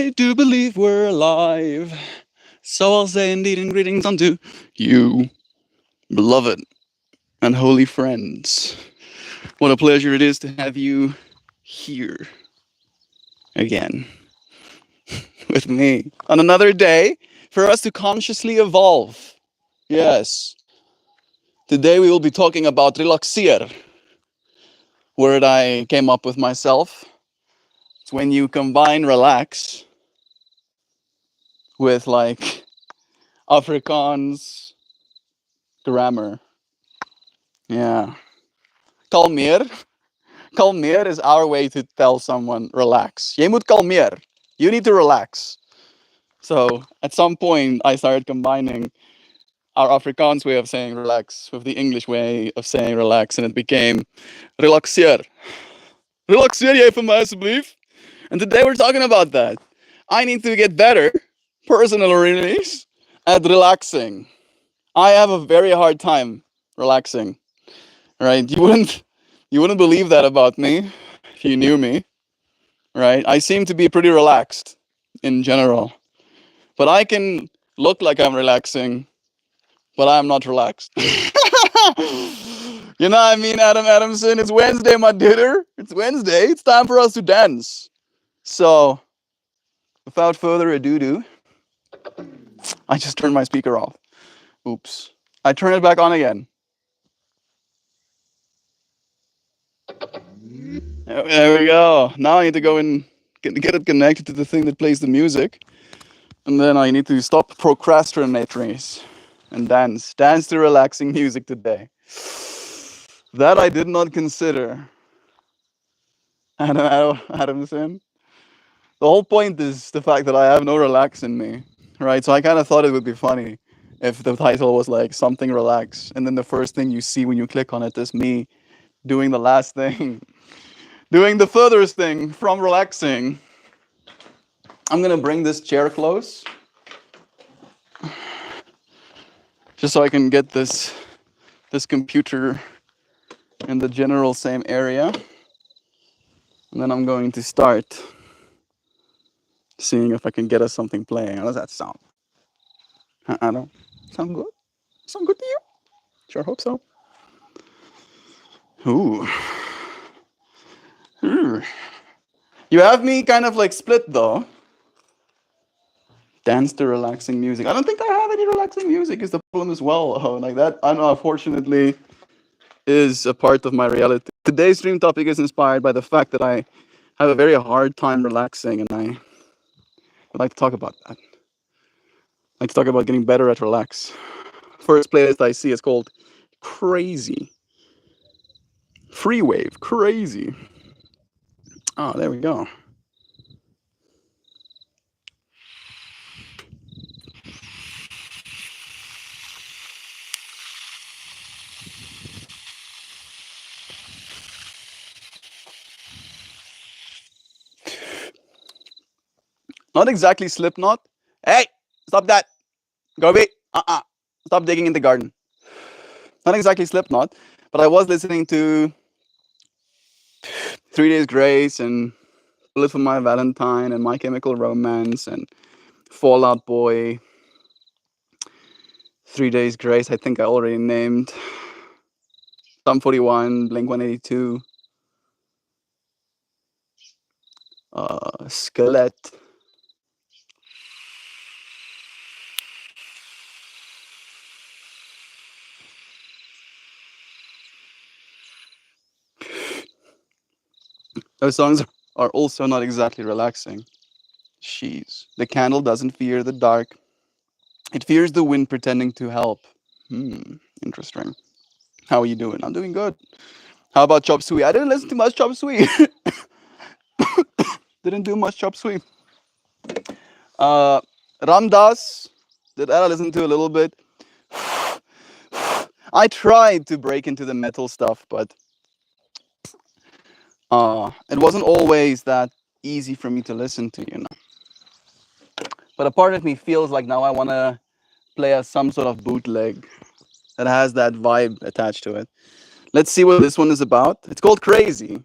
I do believe we're alive. So I'll say indeed and greetings unto you, beloved and holy friends. What a pleasure it is to have you here again with me on another day for us to consciously evolve. Yes. Today we will be talking about Relaxeer, word I came up with myself. It's when you combine relax with like Afrikaans grammar. Yeah. Kalmeer. Kalmeer is our way to tell someone relax. Jy moet kalmeer. You need to relax. So at some point I started combining our Afrikaans way of saying relax with the English way of saying relax, and it became relaxeer. Relaxeer jy vir my asseblief? And today we're talking about that. I need to get better, personally, at relaxing. I have a very hard time relaxing. Right? You wouldn't believe that about me if you knew me. Right? I seem to be pretty relaxed in general. But I can look like I'm relaxing, but I'm not relaxed. You know what I mean, Adam Adamson? It's Wednesday, my duder. It's Wednesday. It's time for us to dance. So, without further ado, I just turned my speaker off. Oops. I turn it back on again. There we go. Now I need to go and get it connected to the thing that plays the music. And then I need to stop procrastinating and dance. Dance to relaxing music today. That I did not consider. Adamson. The whole point is the fact that I have no relax in me, right? So I kind of thought it would be funny if the title was like something relax, and then the first thing you see when you click on it is me doing the last thing, doing the furthest thing from relaxing. I'm gonna bring this chair close, just so I can get this computer in the general same area, and then I'm going to start seeing if I can get us something playing. How does that sound? I don't sound good. Sound good to you? Sure hope so. Ooh. You have me kind of like split though. Dance to relaxing music. I don't think I have any relaxing music is the problem as well. Oh, like that, unfortunately, is a part of my reality. Today's stream topic is inspired by the fact that I have a very hard time relaxing, and I would like to talk about that. I'd like to talk about getting better at relax. First playlist I see is called Crazy. Free Wave, Crazy. Oh, there we go. Not exactly Slipknot. Hey, stop that. Go away. Stop digging in the garden. Not exactly Slipknot, but I was listening to 3 Days Grace and Bullet for My Valentine and My Chemical Romance and Fall Out Boy. 3 Days Grace, I think I already named. Sum 41, Blink 182. Skillet. Those songs are also not exactly relaxing. She's. The candle doesn't fear the dark. It fears the wind pretending to help. Interesting. How are you doing? I'm doing good. How about Chop Suey? I didn't listen to much Chop Suey. Didn't do much Chop Suey. Ramdas, did I listen to a little bit? I tried to break into the metal stuff, but it wasn't always that easy for me to listen to, you know. But a part of me feels like now I want to play as some sort of bootleg that has that vibe attached to it. Let's see what this one is about. It's called Crazy.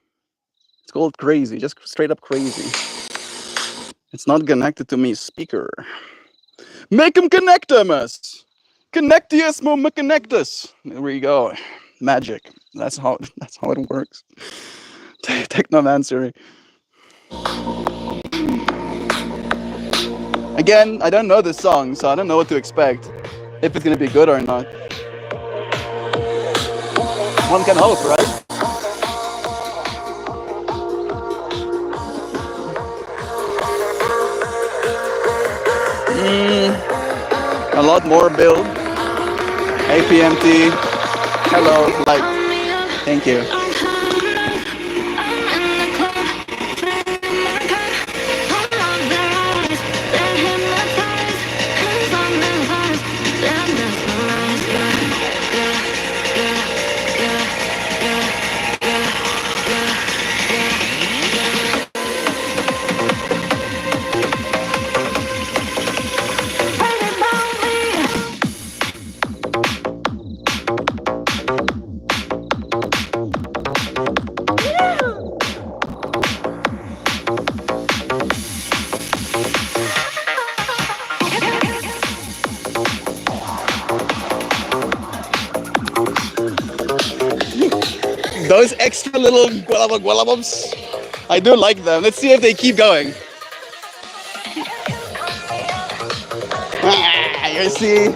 It's called Crazy, just straight up crazy. It's not connected to me speaker. Make him connect us. Connect us, mama, connect us. There we go. Magic. That's how it works. Technomancery. Again, I don't know this song, so I don't know what to expect. If it's gonna be good or not. One can hope, right? A lot more build. APMT. Hello, like, thank you. Those extra little gualabums, I do like them. Let's see if they keep going. You see,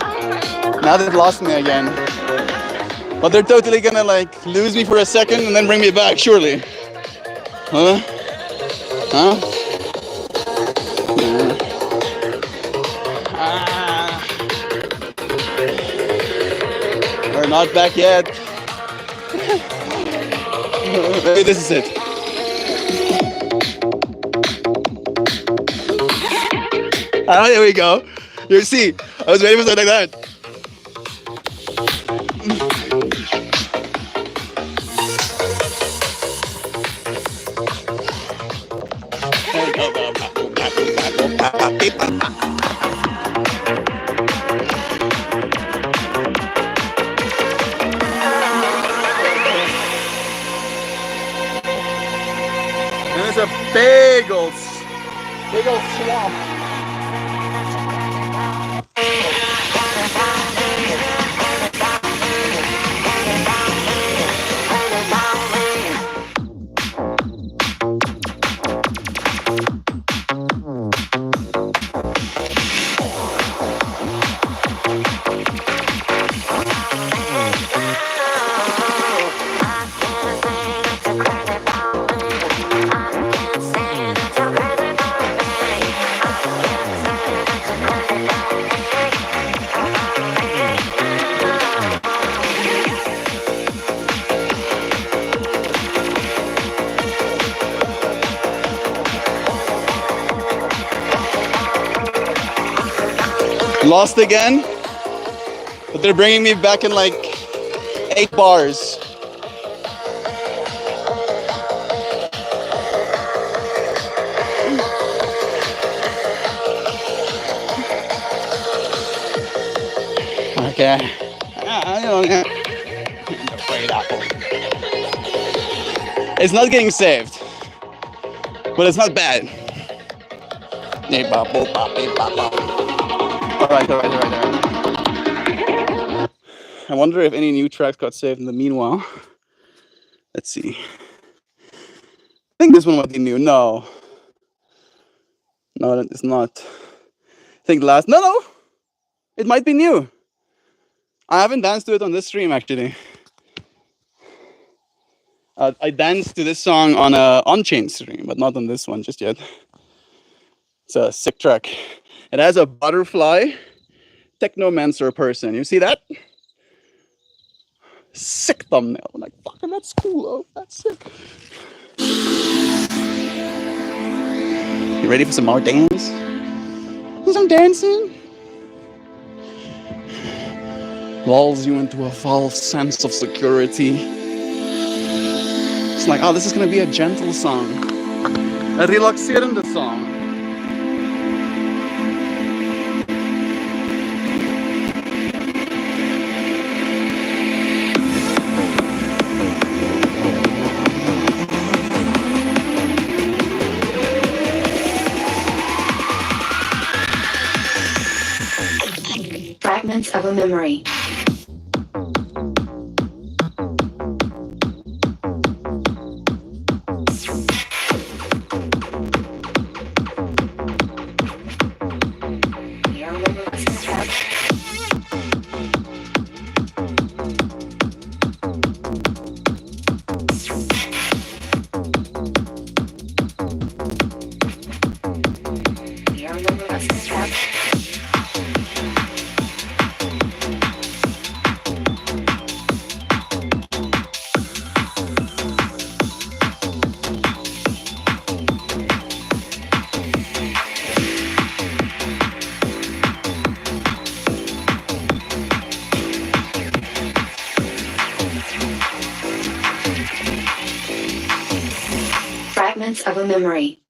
now they've lost me again. But they're totally gonna like lose me for a second and then bring me back, surely. Huh? Huh? We're not back yet. Maybe this is it. Ah, there we go. You see, I was waiting for something like that. There's a big old swamp. Lost again, but they're bringing me back in like 8 bars. Okay. It's not getting saved, but it's not bad. Alright. I wonder if any new tracks got saved in the meanwhile. Let's see. I think this one might be new. No, it's not. I think no, it might be new. I haven't danced to it on this stream actually. I danced to this song on a on-chain stream, but not on this one just yet. It's a sick track. It has a butterfly technomancer person. You see that? Sick thumbnail. I'm like, fucking, that's cool. Oh, that's sick. You ready for some more dance? Some dancing? Lulls you into a false sense of security. It's like, oh, this is gonna be a gentle song. A relaxerende song. Fragments of a memory. Fragments of a memory.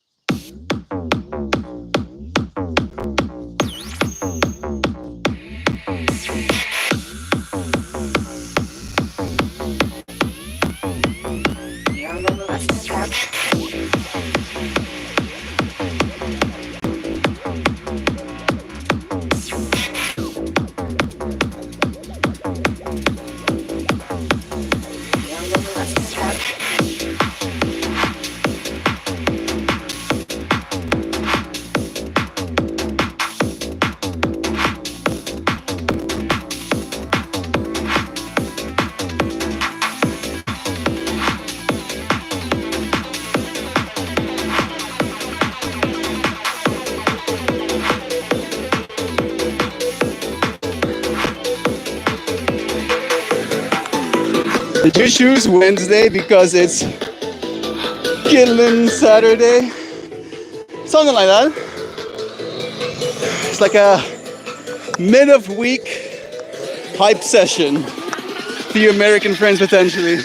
Did you choose Wednesday because it's Killing Saturday? Something like that. It's like a mid of week hype session for your American friends potentially.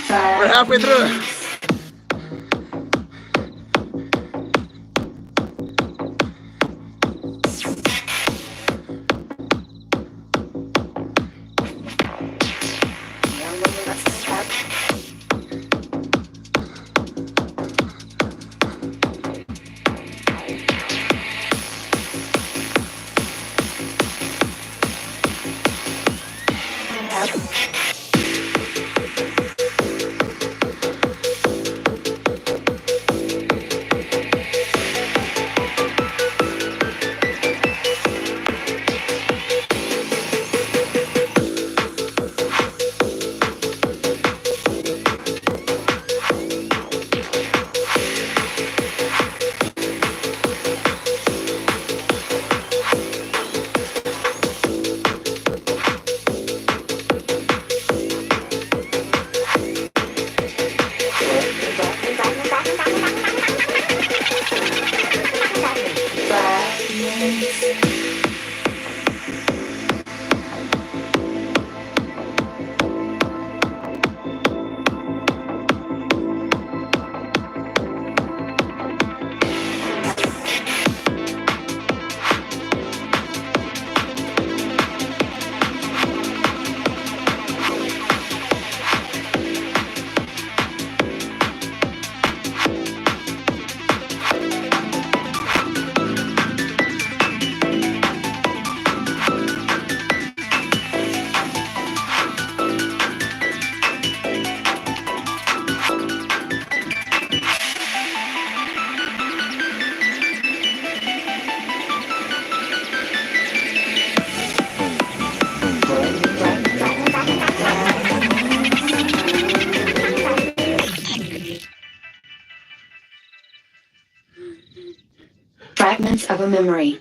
We're halfway through. Fragments of a memory.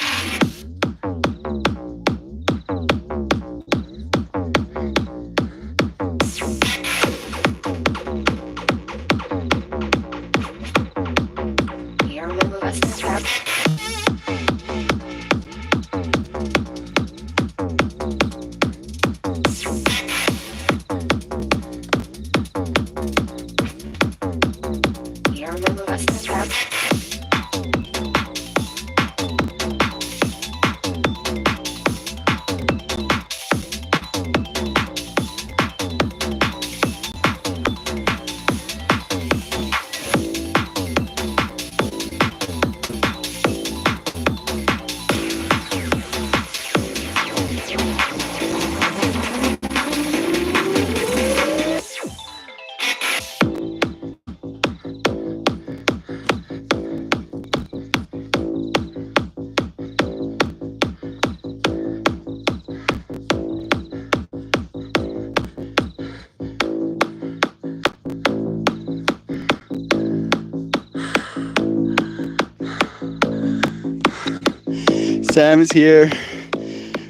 Sam is here.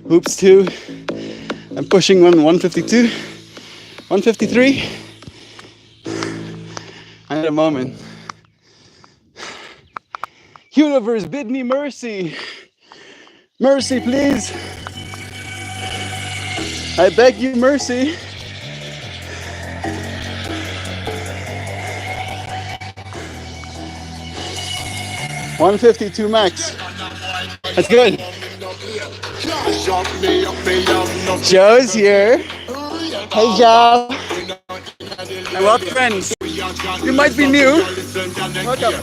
Hoops too. I'm pushing on 152, 153. I need a moment. Universe, bid me mercy. Mercy, please. I beg you, mercy. 152 max. That's good. Joe's here. Hey, Joe. My welcome friends. You might be new. Welcome.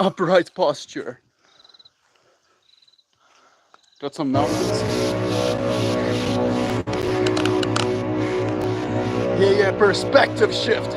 Upright posture. Got some mountains. Yeah, perspective shift.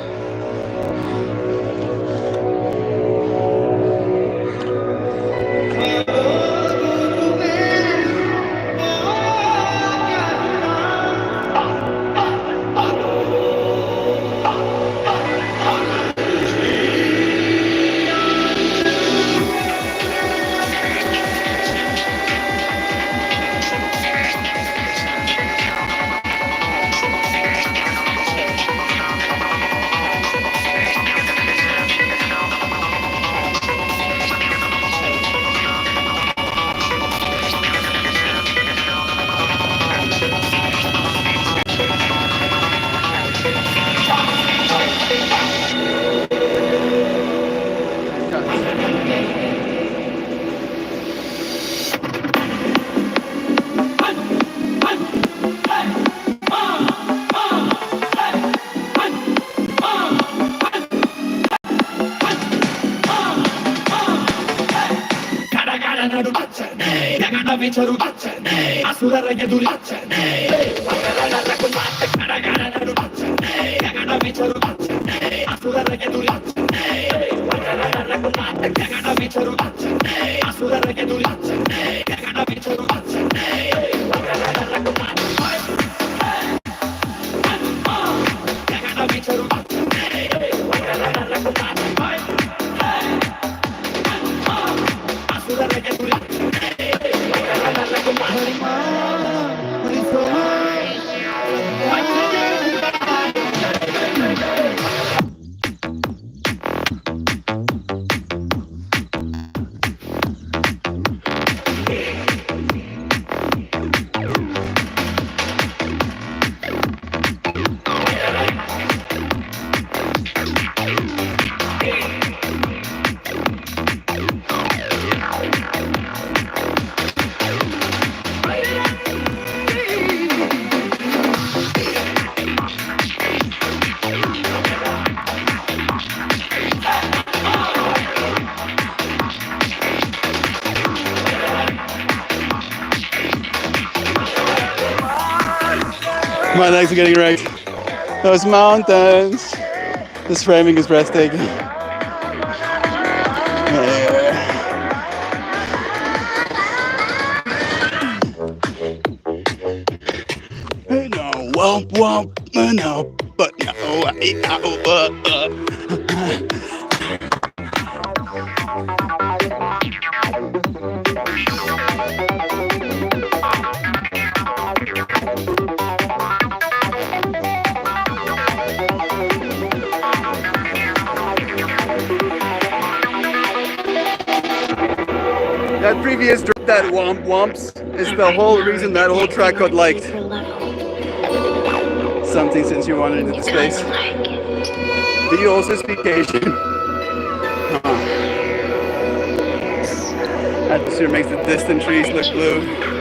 My legs are getting wrecked. Those mountains. This framing is breathtaking. Yeah. No, womp womp, no, but no, That previous drop, that womp womps, is the whole reason that whole track got liked. Something since you wandered into space. Do you also speak Asian? Huh. Atmosphere makes the distant trees look blue.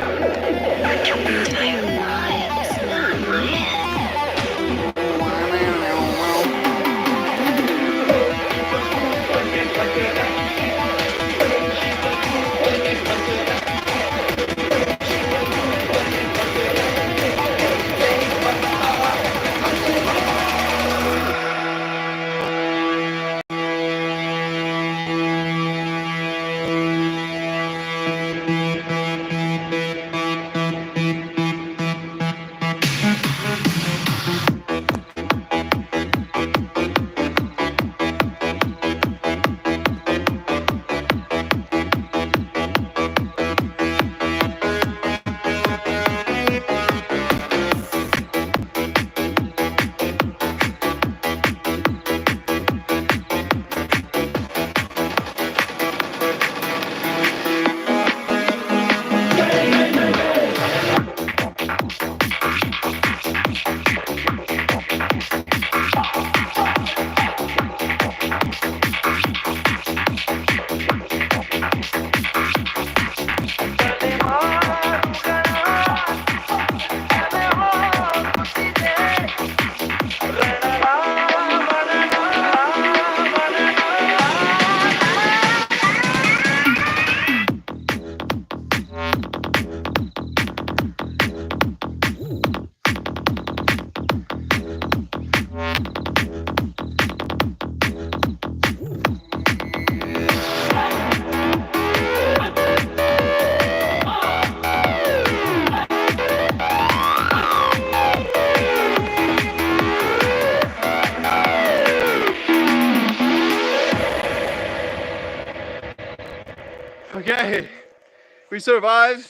We survived.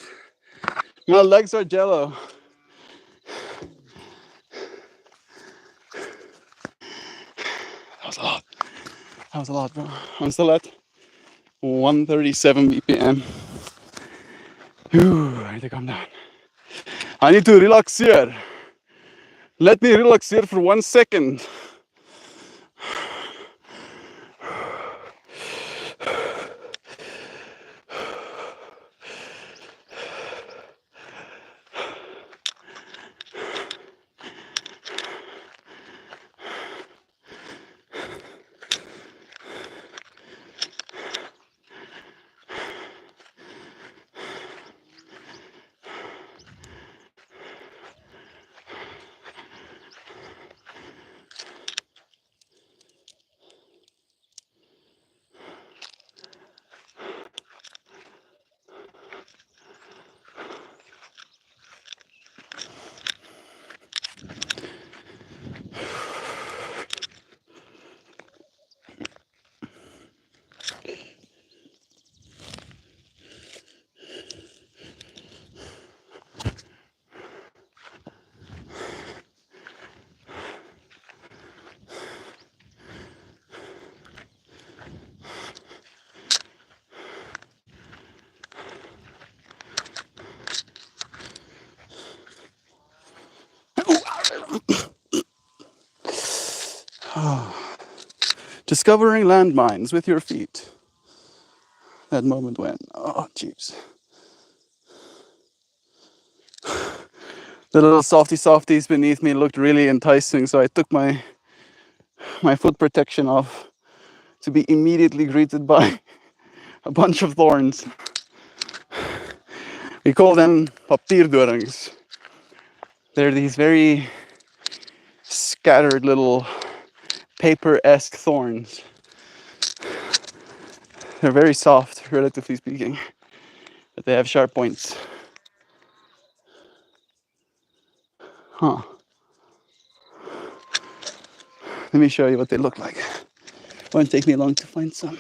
My legs are jello. That was a lot. That was a lot, bro. I'm still at 137 BPM. I need to calm down. I need to relaxeer. Let me relaxeer for 1 second. Discovering landmines with your feet. That moment when, oh, jeez. The little softies beneath me looked really enticing, so I took my foot protection off to be immediately greeted by a bunch of thorns. We call them papierdorings. They're these very scattered little paper-esque thorns. They're very soft, relatively speaking, but they have sharp points. Huh. Let me show you what they look like. Won't take me long to find some.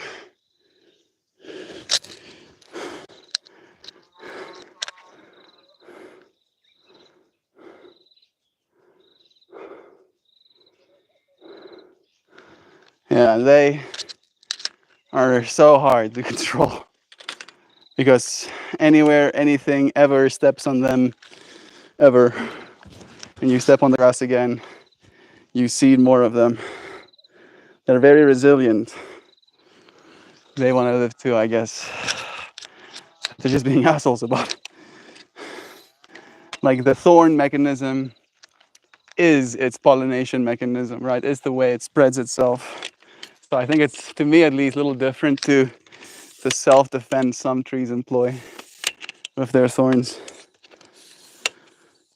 Yeah, they are so hard to control because anywhere, anything ever steps on them, ever, and you step on the grass again, you see more of them. They're very resilient. They want to live too, I guess. They're just being assholes about it. Like the thorn mechanism is its pollination mechanism, right? It's the way it spreads itself. So I think it's, to me at least, a little different to the self-defense some trees employ with their thorns.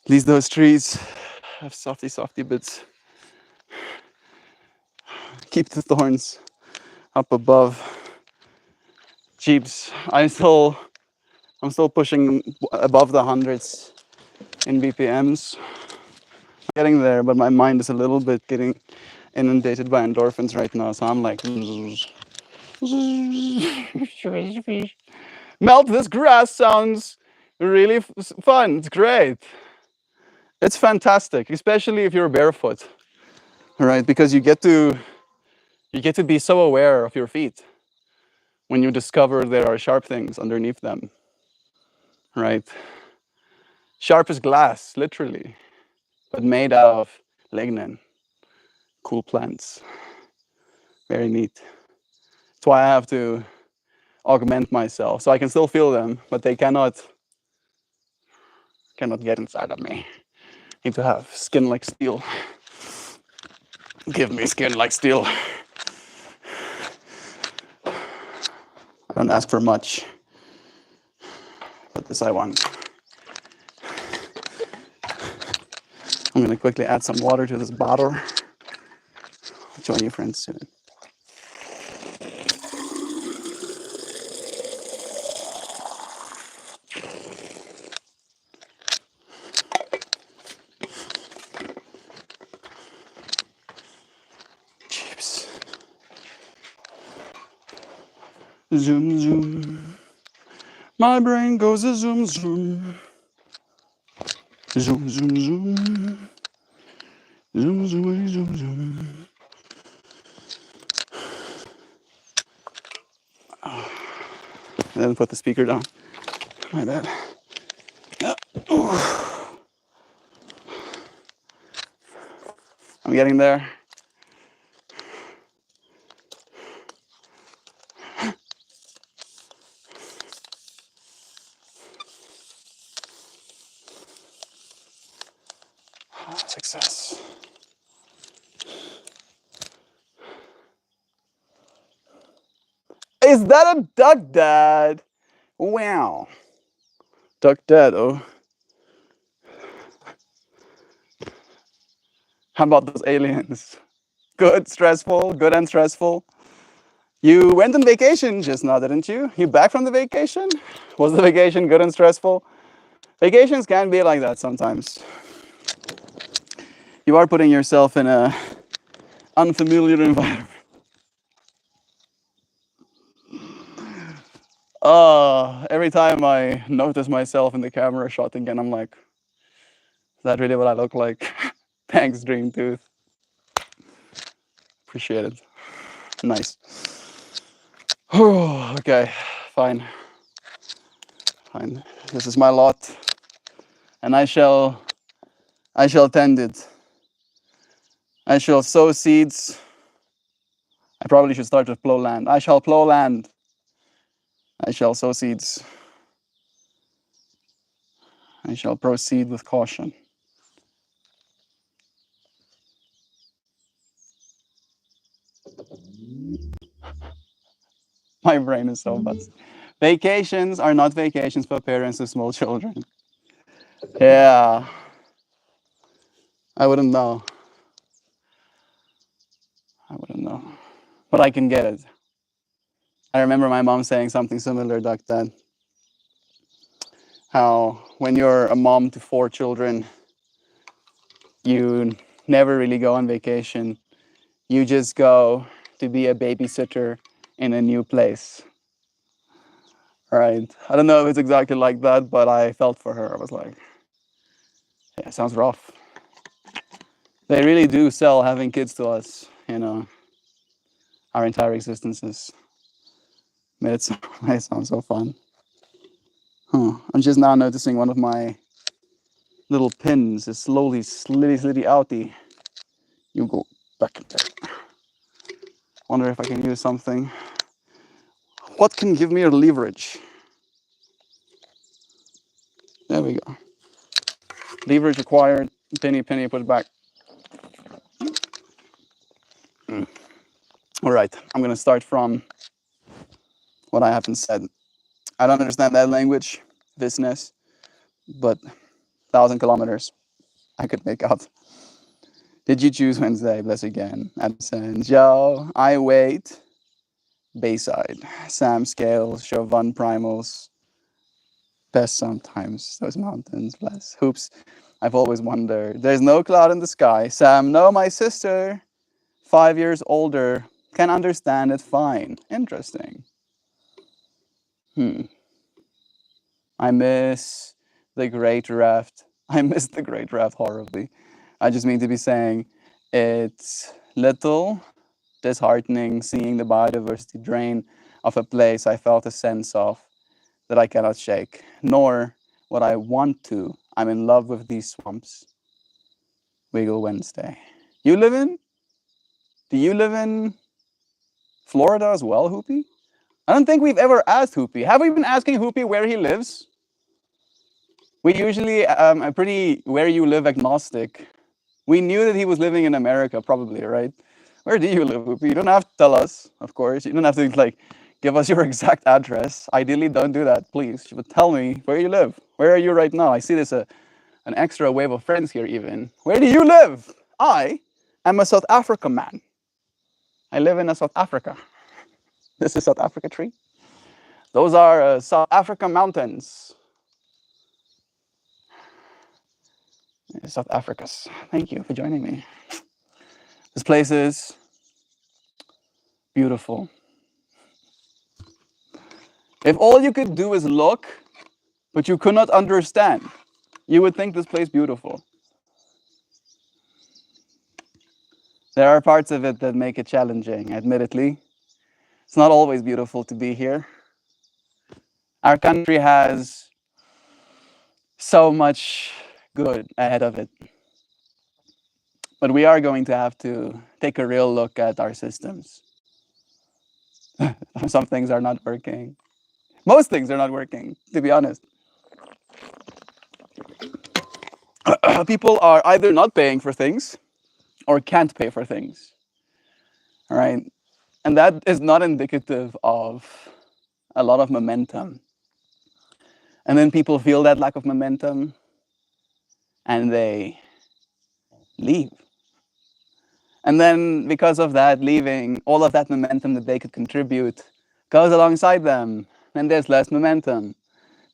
At least those trees have softy bits. Keep the thorns up above. Jeeps. I'm still pushing above the hundreds in BPMs. I'm getting there, but my mind is a little bit getting inundated by endorphins right now. So I'm like, Melt, this grass sounds really fun. It's great. It's fantastic, especially if you're barefoot, right? Because you get to be so aware of your feet when you discover there are sharp things underneath them, right? Sharp as glass, literally, but made out of lignin. Cool plants. Very neat. That's why I have to augment myself so I can still feel them, but they cannot get inside of me. Need to have skin like steel. Give me skin like steel. I don't ask for much, but this I want. I'm gonna quickly add some water to this bottle. I'll join you friends soon. Chips. Zoom, zoom. My brain goes a zoom zoom. Zoom zoom zoom. Zoom zoom zoom zoom. I didn't put the speaker down. My bad. I'm getting there. Success. Is that a duck, Dad? Wow. Duck Dad, oh. How about those aliens? Good, stressful, good and stressful. You went on vacation just now, didn't you? You back from the vacation? Was the vacation good and stressful? Vacations can be like that sometimes. You are putting yourself in a unfamiliar environment. Every time I notice myself in the camera shot again, I'm like, is that really what I look like? Thanks, Dream Tooth. Appreciate it. Nice. Okay, fine. Fine. This is my lot, and I shall tend it. I shall sow seeds. I probably should start with plow land. I shall plow land. I shall sow seeds. I shall proceed with caution. My brain is so buzzed. Vacations are not vacations for parents of small children. Yeah. I wouldn't know. I wouldn't know. But I can get it. I remember my mom saying something similar back then. How when you're a mom to 4 children, you never really go on vacation. You just go to be a babysitter in a new place. Right? I don't know if it's exactly like that, but I felt for her. I was like, yeah, sounds rough. They really do sell having kids to us, our entire existences. Made it sound so fun. I'm just now noticing one of my little pins is slowly slitty outy. You go back in there. Wonder if I can use something. What can give me a leverage? There we go. Leverage acquired. Penny, put it back. All right, I'm gonna start from what I haven't said. I don't understand that language, business, but 1,000 kilometers I could make out. Did you choose Wednesday? Bless again. Addison, Joe, I wait. Bayside, Sam Scales, Chauvin Primals. Best sometimes, those mountains, bless. Hoops, I've always wondered. There's no cloud in the sky. Sam, no, my sister, 5 years older, can understand it fine. Interesting. I miss the Great Raft. I miss the Great Raft horribly. I just mean to be saying it's little disheartening seeing the biodiversity drain of a place I felt a sense of that I cannot shake, nor what I want to. I'm in love with these swamps. Wiggle Wednesday. Do you live in Florida as well, Hoopy? I don't think we've ever asked Hoopy. Have we been asking Hoopy where he lives? We usually are pretty where you live agnostic. We knew that he was living in America, probably, right? Where do you live, Hoopy? You don't have to tell us, of course. You don't have to give us your exact address. Ideally, don't do that, please. But tell me where you live. Where are you right now? I see there's an extra wave of friends here, even. Where do you live? I am a South Africa man. I live in South Africa. This is South Africa tree. Those are South Africa mountains. South Africa's. Thank you for joining me. This place is beautiful. If all you could do is look, but you could not understand, you would think this place beautiful. There are parts of it that make it challenging, admittedly. It's not always beautiful to be here. Our country has so much good ahead of it. But we are going to have to take a real look at our systems. Some things are not working. Most things are not working, to be honest. People are either not paying for things or can't pay for things. All right. And that is not indicative of a lot of momentum. And then people feel that lack of momentum and they leave. And then, because of that, leaving, all of that momentum that they could contribute goes alongside them. And there's less momentum.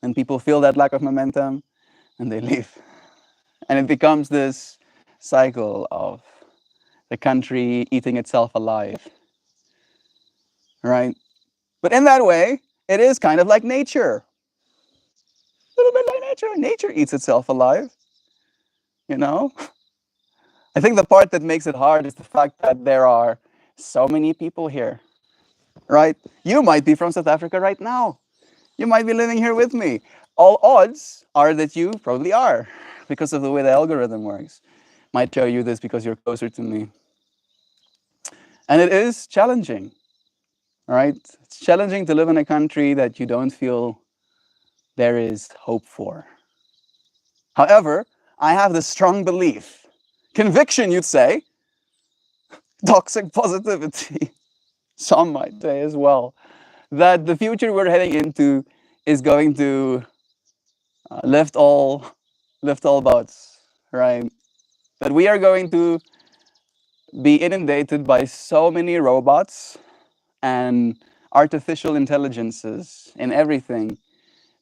And people feel that lack of momentum and they leave. And it becomes this cycle of the country eating itself alive. Right? But in that way, it is kind of like nature. A little bit like nature. Nature eats itself alive. You know? I think the part that makes it hard is the fact that there are so many people here. Right? You might be from South Africa right now. You might be living here with me. All odds are that you probably are because of the way the algorithm works. Might show you this because you're closer to me. And it is challenging, right? It's challenging to live in a country that you don't feel there is hope for. However, I have this strong belief, conviction, you'd say, toxic positivity, some might say as well, that the future we're heading into is going to lift all boats, right? That we are going to be inundated by so many robots and artificial intelligences in everything,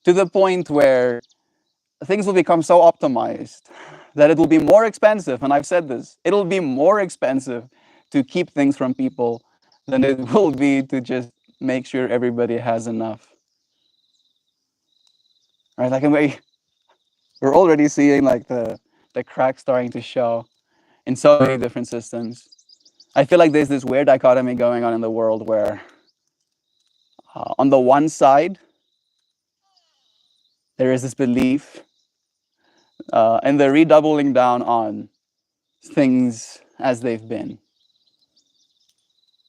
to the point where things will become so optimized that it will be more expensive, and I've said this, it'll be more expensive to keep things from people than it will be to just make sure everybody has enough. Right? Like, we're already seeing like the cracks starting to show in so many different systems. I feel like there's this weird dichotomy going on in the world where, on the one side, there is this belief and the redoubling down on things as they've been.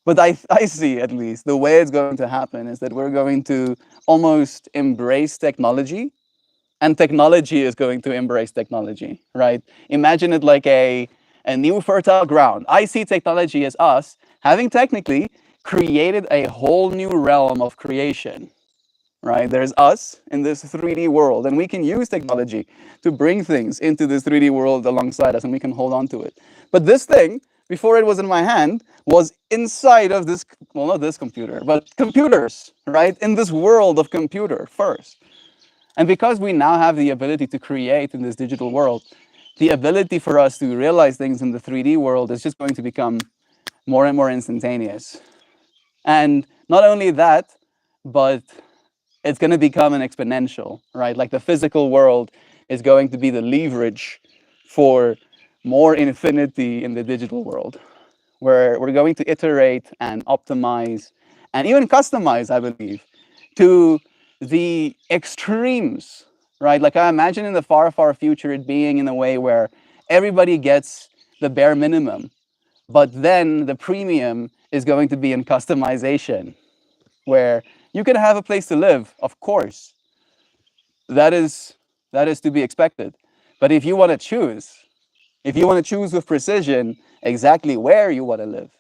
But I see, at least, the way it's going to happen is that we're going to almost embrace technology, and technology is going to embrace technology, right? Imagine it like a new fertile ground. I see technology as us having technically created a whole new realm of creation, right? There's us in this 3D world, and we can use technology to bring things into this 3D world alongside us, and we can hold on to it. But this thing, before it was in my hand, was inside of this, well, not this computer, but computers, right? In this world of computer first. And because we now have the ability to create in this digital world, the ability for us to realize things in the 3D world is just going to become more and more instantaneous. And not only that, but it's going to become an exponential, right? Like the physical world is going to be the leverage for more infinity in the digital world, where we're going to iterate and optimize and even customize, I believe, to the extremes, right? Like I imagine in the far, far future it being in a way where everybody gets the bare minimum, but then the premium is going to be in customization, where you can have a place to live, of course. That is to be expected. But if you want to choose, if you want to choose with precision exactly where you want to live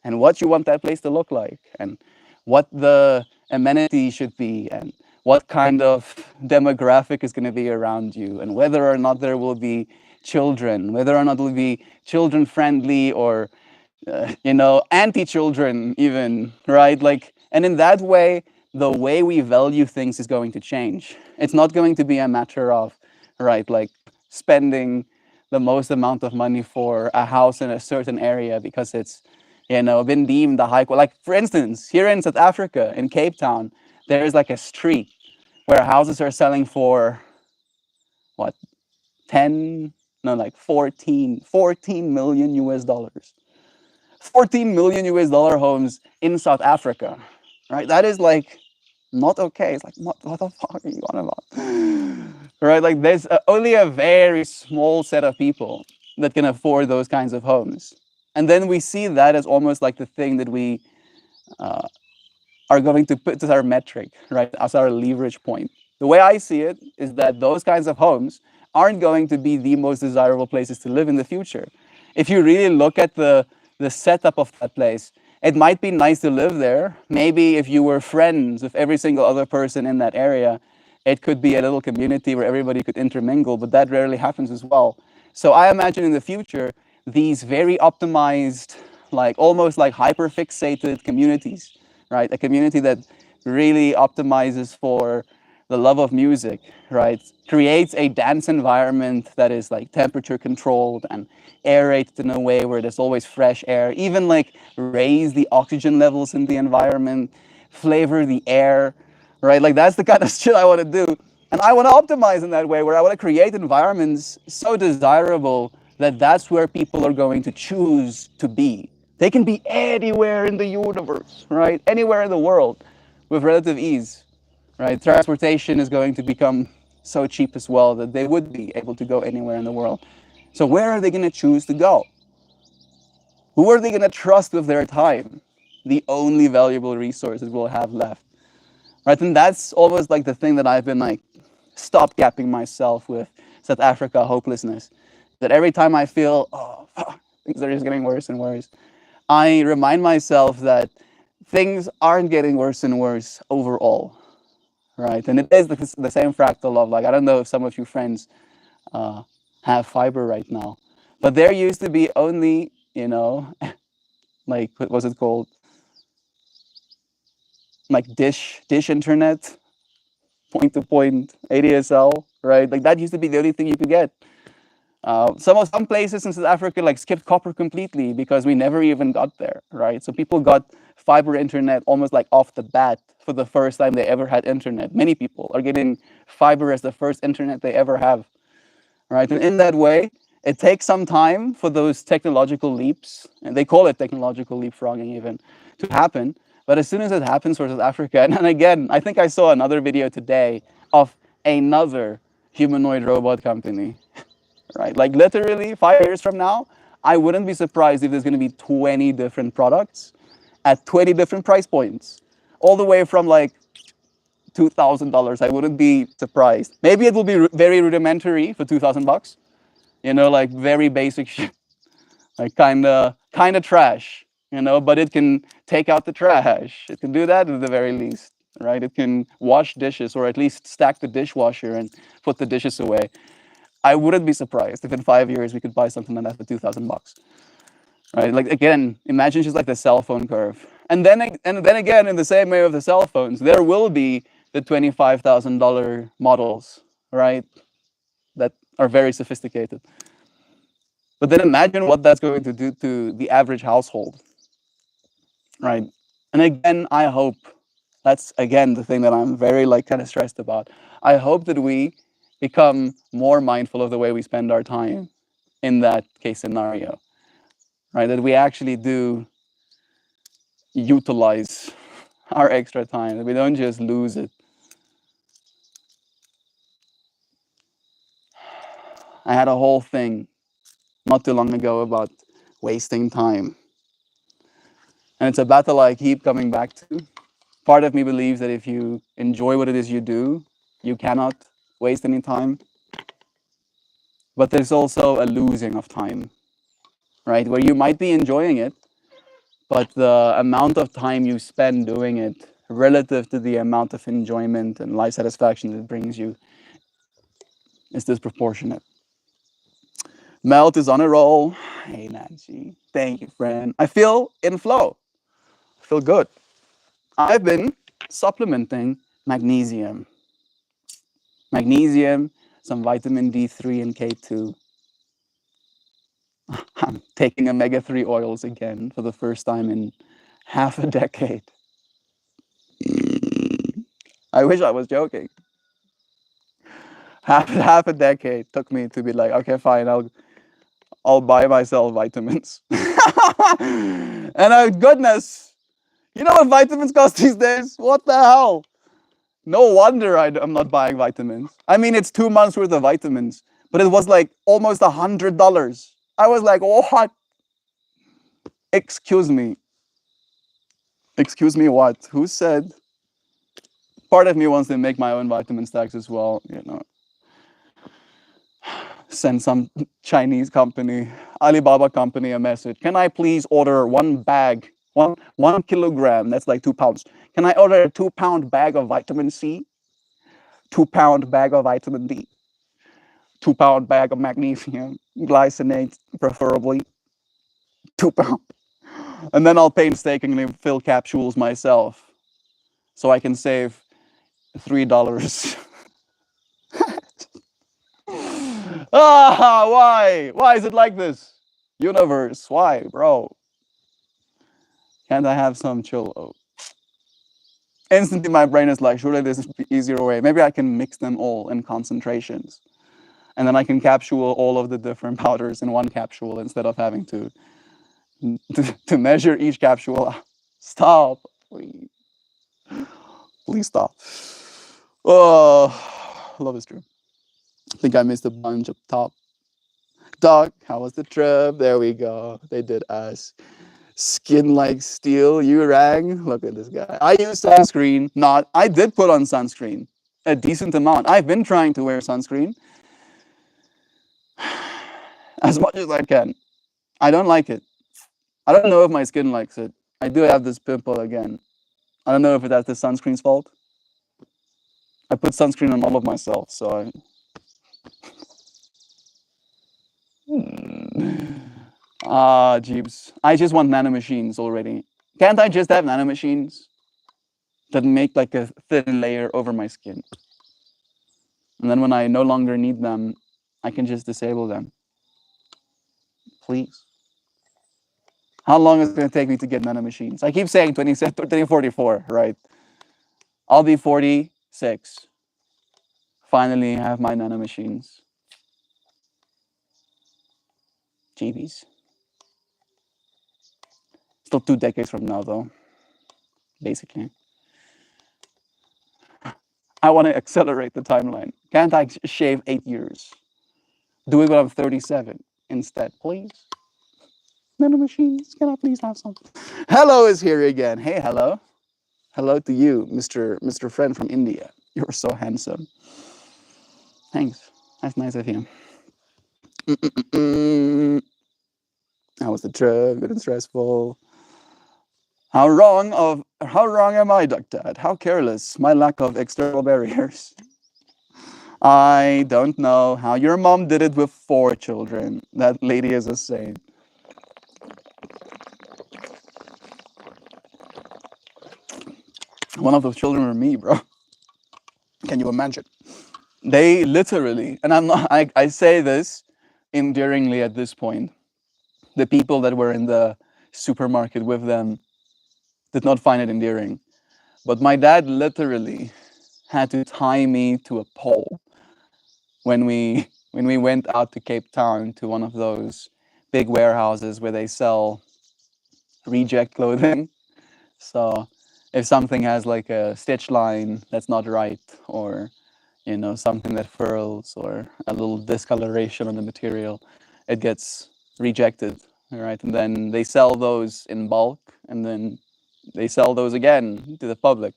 and what you want that place to look like and what the amenity should be and what kind of demographic is going to be around you and whether or not there will be children, whether or not it will be children friendly or anti-children even, right? Like, and in that way, the way we value things is going to change. It's not going to be a matter of, right, like spending the most amount of money for a house in a certain area because it's, been deemed a high quality. Like, for instance, here in South Africa, in Cape Town, there is like a street where houses are selling for what, 10, no, like 14 million US dollars. 14 million US dollar homes in South Africa, right? That is like not okay. It's like, what the fuck are you on about? Right? Like, there's only a very small set of people that can afford those kinds of homes. And then we see that as almost like the thing that we uh, are going to put as our metric, right, as our leverage point. The way I see it is that those kinds of homes aren't going to be the most desirable places to live in the future. If you really look at the setup of that place, it might be nice to live there. Maybe if you were friends with every single other person in that area, it could be a little community where everybody could intermingle, but that rarely happens as well. So I imagine in the future, these very optimized, like almost like hyper fixated communities, right? A community that really optimizes for the love of music, right? Creates a dance environment that is like temperature controlled and aerated in a way where there's always fresh air, even like raise the oxygen levels in the environment, flavor the air, right? Like, that's the kind of shit I want to do. And I want to optimize in that way where I want to create environments so desirable that that's where people are going to choose to be. They can be anywhere in the universe, right? Anywhere in the world with relative ease, right? Transportation is going to become so cheap as well that they would be able to go anywhere in the world. So where are they going to choose to go? Who are they going to trust with their time? The only valuable resources we'll have left, right? And that's almost like the thing that I've been like stopgapping myself with South Africa hopelessness. That every time I feel, oh, fuck, things are just getting worse and worse, I remind myself that things aren't getting worse and worse overall, right? And it is the same fractal of, like, I don't know if some of you friends uh, have fiber right now, but there used to be only, like, what was it called? Like dish internet, point to point ADSL, right? Like, that used to be the only thing you could get. Some places in South Africa like skipped copper completely because we never even got there, right? So people got fiber internet almost like off the bat for the first time they ever had internet. Many people are getting fiber as the first internet they ever have, right? And in that way, it takes some time for those technological leaps, and they call it technological leapfrogging even, to happen. But as soon as it happens for South Africa, and again, I think I saw another video today of another humanoid robot company, right? Like, literally 5 years from now, I wouldn't be surprised if there's going to be 20 different products at 20 different price points, all the way from like $2,000. I wouldn't be surprised. Maybe it will be very rudimentary for 2,000 bucks, like very basic shit, like kind of trash, but it can take out the trash. It can do that at the very least, right? It can wash dishes or at least stack the dishwasher and put the dishes away. I wouldn't be surprised if in 5 years we could buy something like that for 2,000 bucks, right? Like, again, imagine just like the cell phone curve, and then again, in the same way with the cell phones, there will be the $25,000 models, right? That are very sophisticated. But then imagine what that's going to do to the average household, right? And again, I hope that's again the thing that I'm very like kind of stressed about. I hope that we become more mindful of the way we spend our time in that case scenario, right? That we actually do utilize our extra time, that we don't just lose it. I had a whole thing not too long ago about wasting time. And it's a battle I keep coming back to. Part of me believes that if you enjoy what it is you do, you cannot waste any time. But there's also a losing of time, right? Where you might be enjoying it, but the amount of time you spend doing it relative to the amount of enjoyment and life satisfaction it brings you is disproportionate. Melt is on a roll. Hey, Nancy. Thank you, friend. I feel in flow. I feel good. I've been supplementing magnesium. Magnesium, some vitamin D3 and K2. I'm taking omega-3 oils again for the first time in half a decade. I wish I was joking. Half a decade took me to be like, okay, fine, I'll buy myself vitamins. And goodness, you know what vitamins cost these days? What the hell? No wonder I'm not buying vitamins. I mean, it's 2 months worth of vitamins, but it was like almost $100. I was like, what? Excuse me. Excuse me, what? Who said? Part of me wants to make my own vitamin stacks as well. Send some Chinese company, Alibaba company, a message. Can I please order one bag, one kilogram? That's like 2 pounds. Can I order a 2 pound bag of vitamin C? 2 pound bag of vitamin D? 2 pound bag of magnesium, glycinate, preferably 2 pound. And then I'll painstakingly fill capsules myself, so I can save $3. Why? Why is it like this? Universe, why, bro? Can't I have some chill? Oh. Instantly, my brain is like, surely there's an easier way. Maybe I can mix them all in concentrations. And then I can capsule all of the different powders in one capsule instead of having to measure each capsule. Stop. Please. Please stop. Oh, love is true. I think I missed a bunch up top. Doc, how was the trip? There we go. They did us. Skin like steel, you rang. Look at this guy. I use sunscreen. Not, I did put on sunscreen. A decent amount. I've been trying to wear sunscreen as much as I can. I don't like it. I don't know if my skin likes it. I do have this pimple again. I don't know if that's the sunscreen's fault. I put sunscreen on all of myself, so I. Jeeps. I just want nanomachines already. Can't I just have nanomachines that make like a thin layer over my skin? And then when I no longer need them, I can just disable them. Please. How long is it going to take me to get nanomachines? I keep saying 2044, right? I'll be 46. Finally have my nanomachines. GBs. Still 2 decades from now, though. Basically. I want to accelerate the timeline. Can't I shave 8 years? Do it when I'm 37 instead, please. Nanomachines, can I please have some? Hello is here again. Hey, hello. Hello to you, Mr. Friend from India. You're so handsome. Thanks. That's nice of you. How was the trip? Bit stressful. How wrong am I, Dad? How careless. My lack of external barriers. I don't know how your mom did it with 4 children. That lady is a saint. One of those children were me, bro. Can you imagine? They literally, and I say this endearingly at this point, the people that were in the supermarket with them did not find it endearing. But my dad literally had to tie me to a pole when we went out to Cape Town to one of those big warehouses where they sell reject clothing. So if something has like a stitch line that's not right, or something that furls, or a little discoloration on the material, it gets rejected, right? And then they sell those in bulk, and then they sell those again to the public,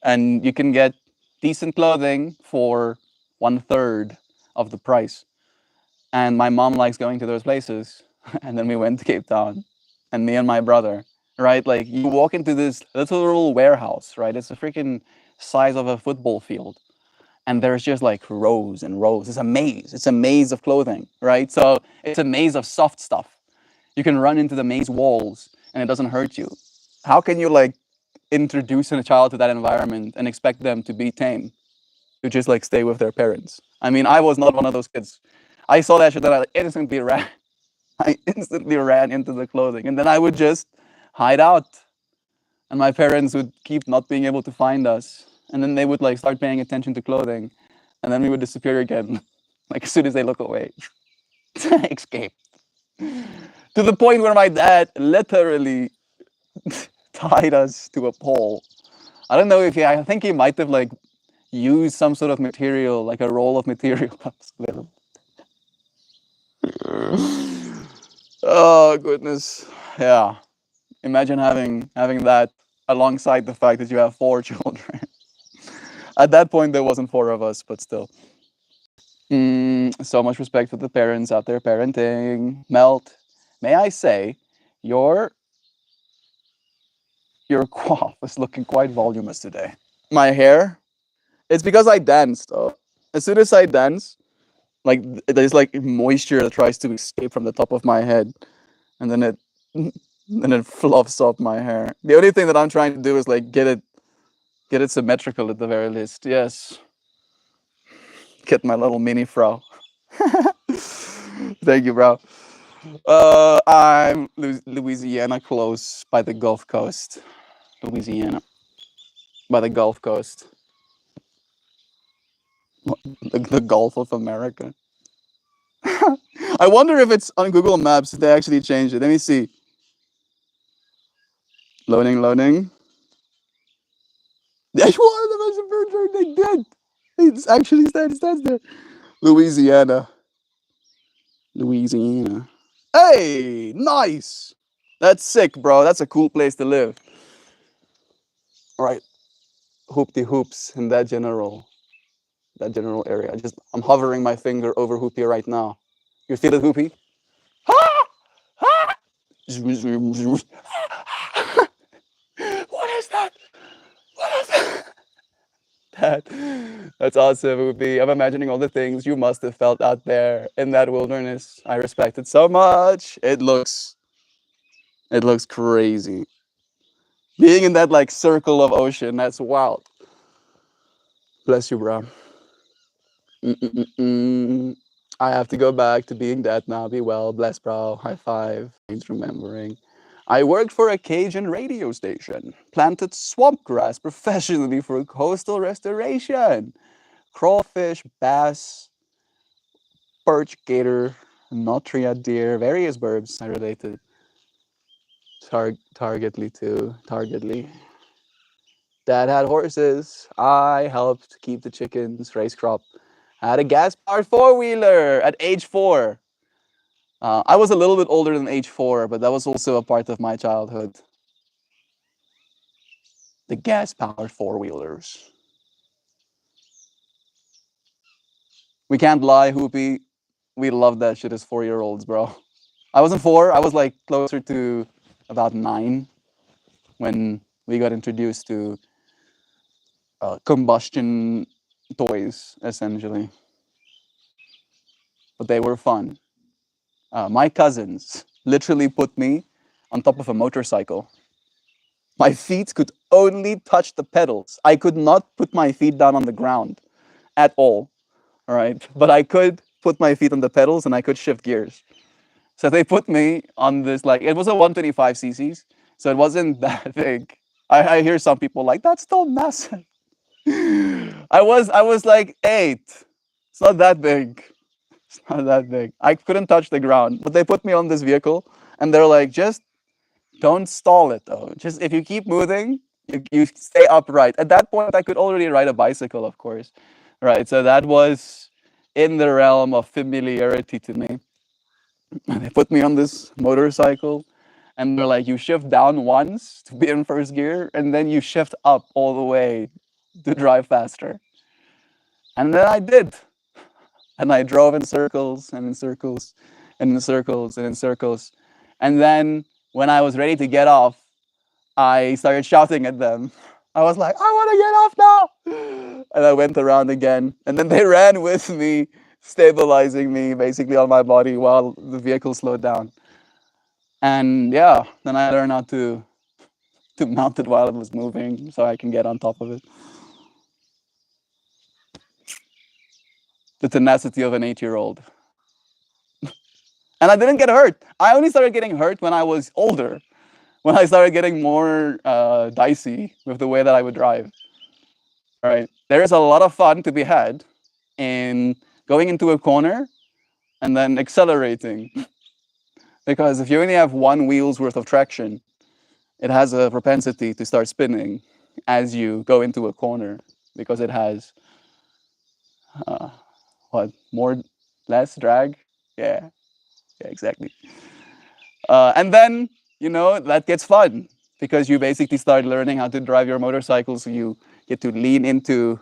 and you can get decent clothing for 1/3 of the price. And my mom likes going to those places. And then we went to Cape Town, and me and my brother, right? Like, you walk into this little warehouse, right? It's a freaking size of a football field. And there's just like rows and rows. It's a maze. It's a maze of clothing, right? So it's a maze of soft stuff. You can run into the maze walls and it doesn't hurt you. How can you like introduce a child to that environment and expect them to be tame, to just like stay with their parents? I mean, I was not one of those kids. I saw that shit and I instantly ran. I instantly ran into the clothing, and then I would just hide out, and my parents would keep not being able to find us. and then they would like start paying attention to clothing, and then we would disappear again, like as soon as they look away. Escape. To the point where my dad literally tied us to a pole. I don't know if he, I think he might have like used some sort of material, like a roll of material. Oh goodness, yeah. Imagine having that alongside the fact that you have four children. At that point, there wasn't four of us, but still. So much respect for the parents out there parenting. Melt, may I say, your your coif is looking quite voluminous today. My hair, it's because I danced. As soon as I dance, like there's like moisture that tries to escape from the top of my head, and then it fluffs up my hair. The only thing that I'm trying to do is like get it symmetrical at the very least. Yes, get my little mini fro. Thank you, bro. I'm Louisiana, close by the Gulf Coast. Louisiana, by the Gulf Coast, the Gulf of America. I wonder if it's on Google Maps. If they actually changed it. Let me see. Loading, loading. That's one of the most bird they did. It's actually stands there. Louisiana, Louisiana. Hey, nice. That's sick, bro. That's a cool place to live. All right, hoopty hoops in that general area. I'm hovering my finger over Hoopy right now. You feel it, Hoopy? What is that? What is that? That's awesome, Hoopy. I'm imagining all the things you must have felt out there in that wilderness. I respect it so much. It looks crazy. Being in that like circle of ocean, that's wild. Bless you, bro. Mm-mm-mm. I have to go back to being that now. Be well, bless, bro. High five. Thanks for remembering. I worked for a Cajun radio station, planted swamp grass professionally for coastal restoration. Crawfish, bass, perch, gator, nutria, deer, various birds I related targetly to. Targetly. Dad had horses. I helped keep the chickens, raise crop. I had a gas-powered four-wheeler at age 4. I was a little bit older than age 4, but that was also a part of my childhood. The gas-powered four-wheelers. We can't lie, Hoopy. We loved that shit as 4-year-olds, bro. I wasn't 4. I was like closer to about 9 when we got introduced to combustion toys, essentially. But they were fun. My cousins literally put me on top of a motorcycle. My feet could only touch the pedals. I could not put my feet down on the ground at all right? But I could put my feet on the pedals and I could shift gears. So they put me on this, like, it was a 125 cc's, so it wasn't that big. I hear some people like, that's still massive. I was like 8. It's not that big. It's not that big. I couldn't touch the ground, but they put me on this vehicle and they're like, just don't stall it though. Just if you keep moving, you stay upright. At that point, I could already ride a bicycle, of course. Right. So that was in the realm of familiarity to me. They put me on this motorcycle and they're like, you shift down once to be in first gear, and then you shift up all the way to drive faster. And then I did. And I drove in circles and in circles and in circles and in circles. And then when I was ready to get off, I started shouting at them. I was like, I want to get off now. And I went around again. And then they ran with me, stabilizing me basically on my body while the vehicle slowed down. And yeah, then I learned how to mount it while it was moving so I can get on top of it. The tenacity of an 8-year-old. And I didn't get hurt. I only started getting hurt when I was older, when I started getting more dicey with the way that I would drive. right? There is a lot of fun to be had in going into a corner and then accelerating. Because if you only have one wheel's worth of traction, it has a propensity to start spinning as you go into a corner because it has what more less drag. Yeah, yeah, exactly. And then that gets fun because you basically start learning how to drive your motorcycle, so you get to lean into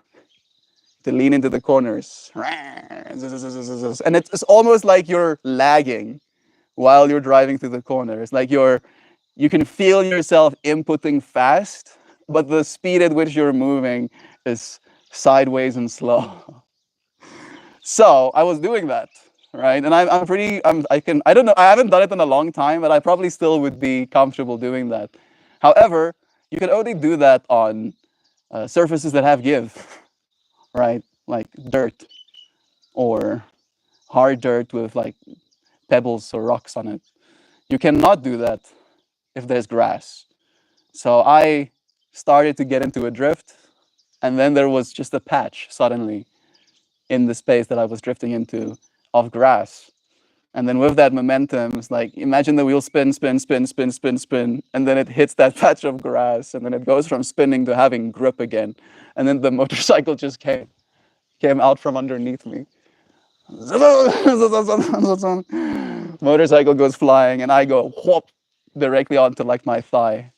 the corners, and it's almost like you're lagging while you're driving through the corner. It's like you can feel yourself inputting fast, but the speed at which you're moving is sideways and slow. So I was doing that, right? And I'm pretty, I don't know, I haven't done it in a long time, but I probably still would be comfortable doing that. However, you can only do that on surfaces that have give, right? Like dirt or hard dirt with like pebbles or rocks on it. You cannot do that if there's grass. So I started to get into a drift, and then there was just a patch suddenly in the space that I was drifting into of grass. And then with that momentum, it's like imagine the wheel spin, spin, spin, spin, spin, spin, and then it hits that patch of grass, and then it goes from spinning to having grip again. And then the motorcycle just came out from underneath me. Motorcycle goes flying, and I go whoop directly onto like my thigh,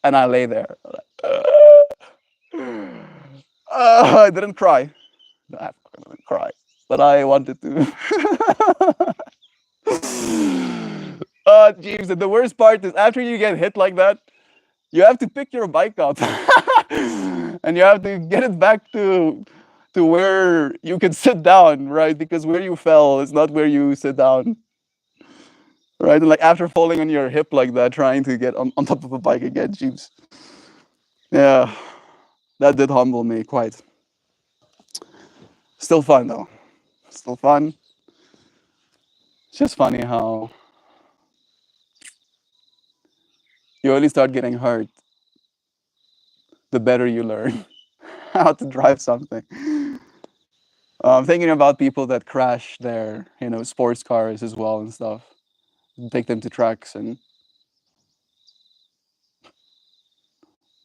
and I lay there. I didn't cry. I fucking didn't cry, but I wanted to. Jeeves, and the worst part is after you get hit like that, you have to pick your bike up, and you have to get it back to where you can sit down, right? Because where you fell is not where you sit down, right? And like after falling on your hip like that, trying to get on top of a bike again, Jeeves. Yeah, that did humble me quite. Still fun though. Still fun. It's just funny how you only start getting hurt the better you learn how to drive something. I'm thinking about people that crash their, sports cars as well and stuff. Take them to tracks and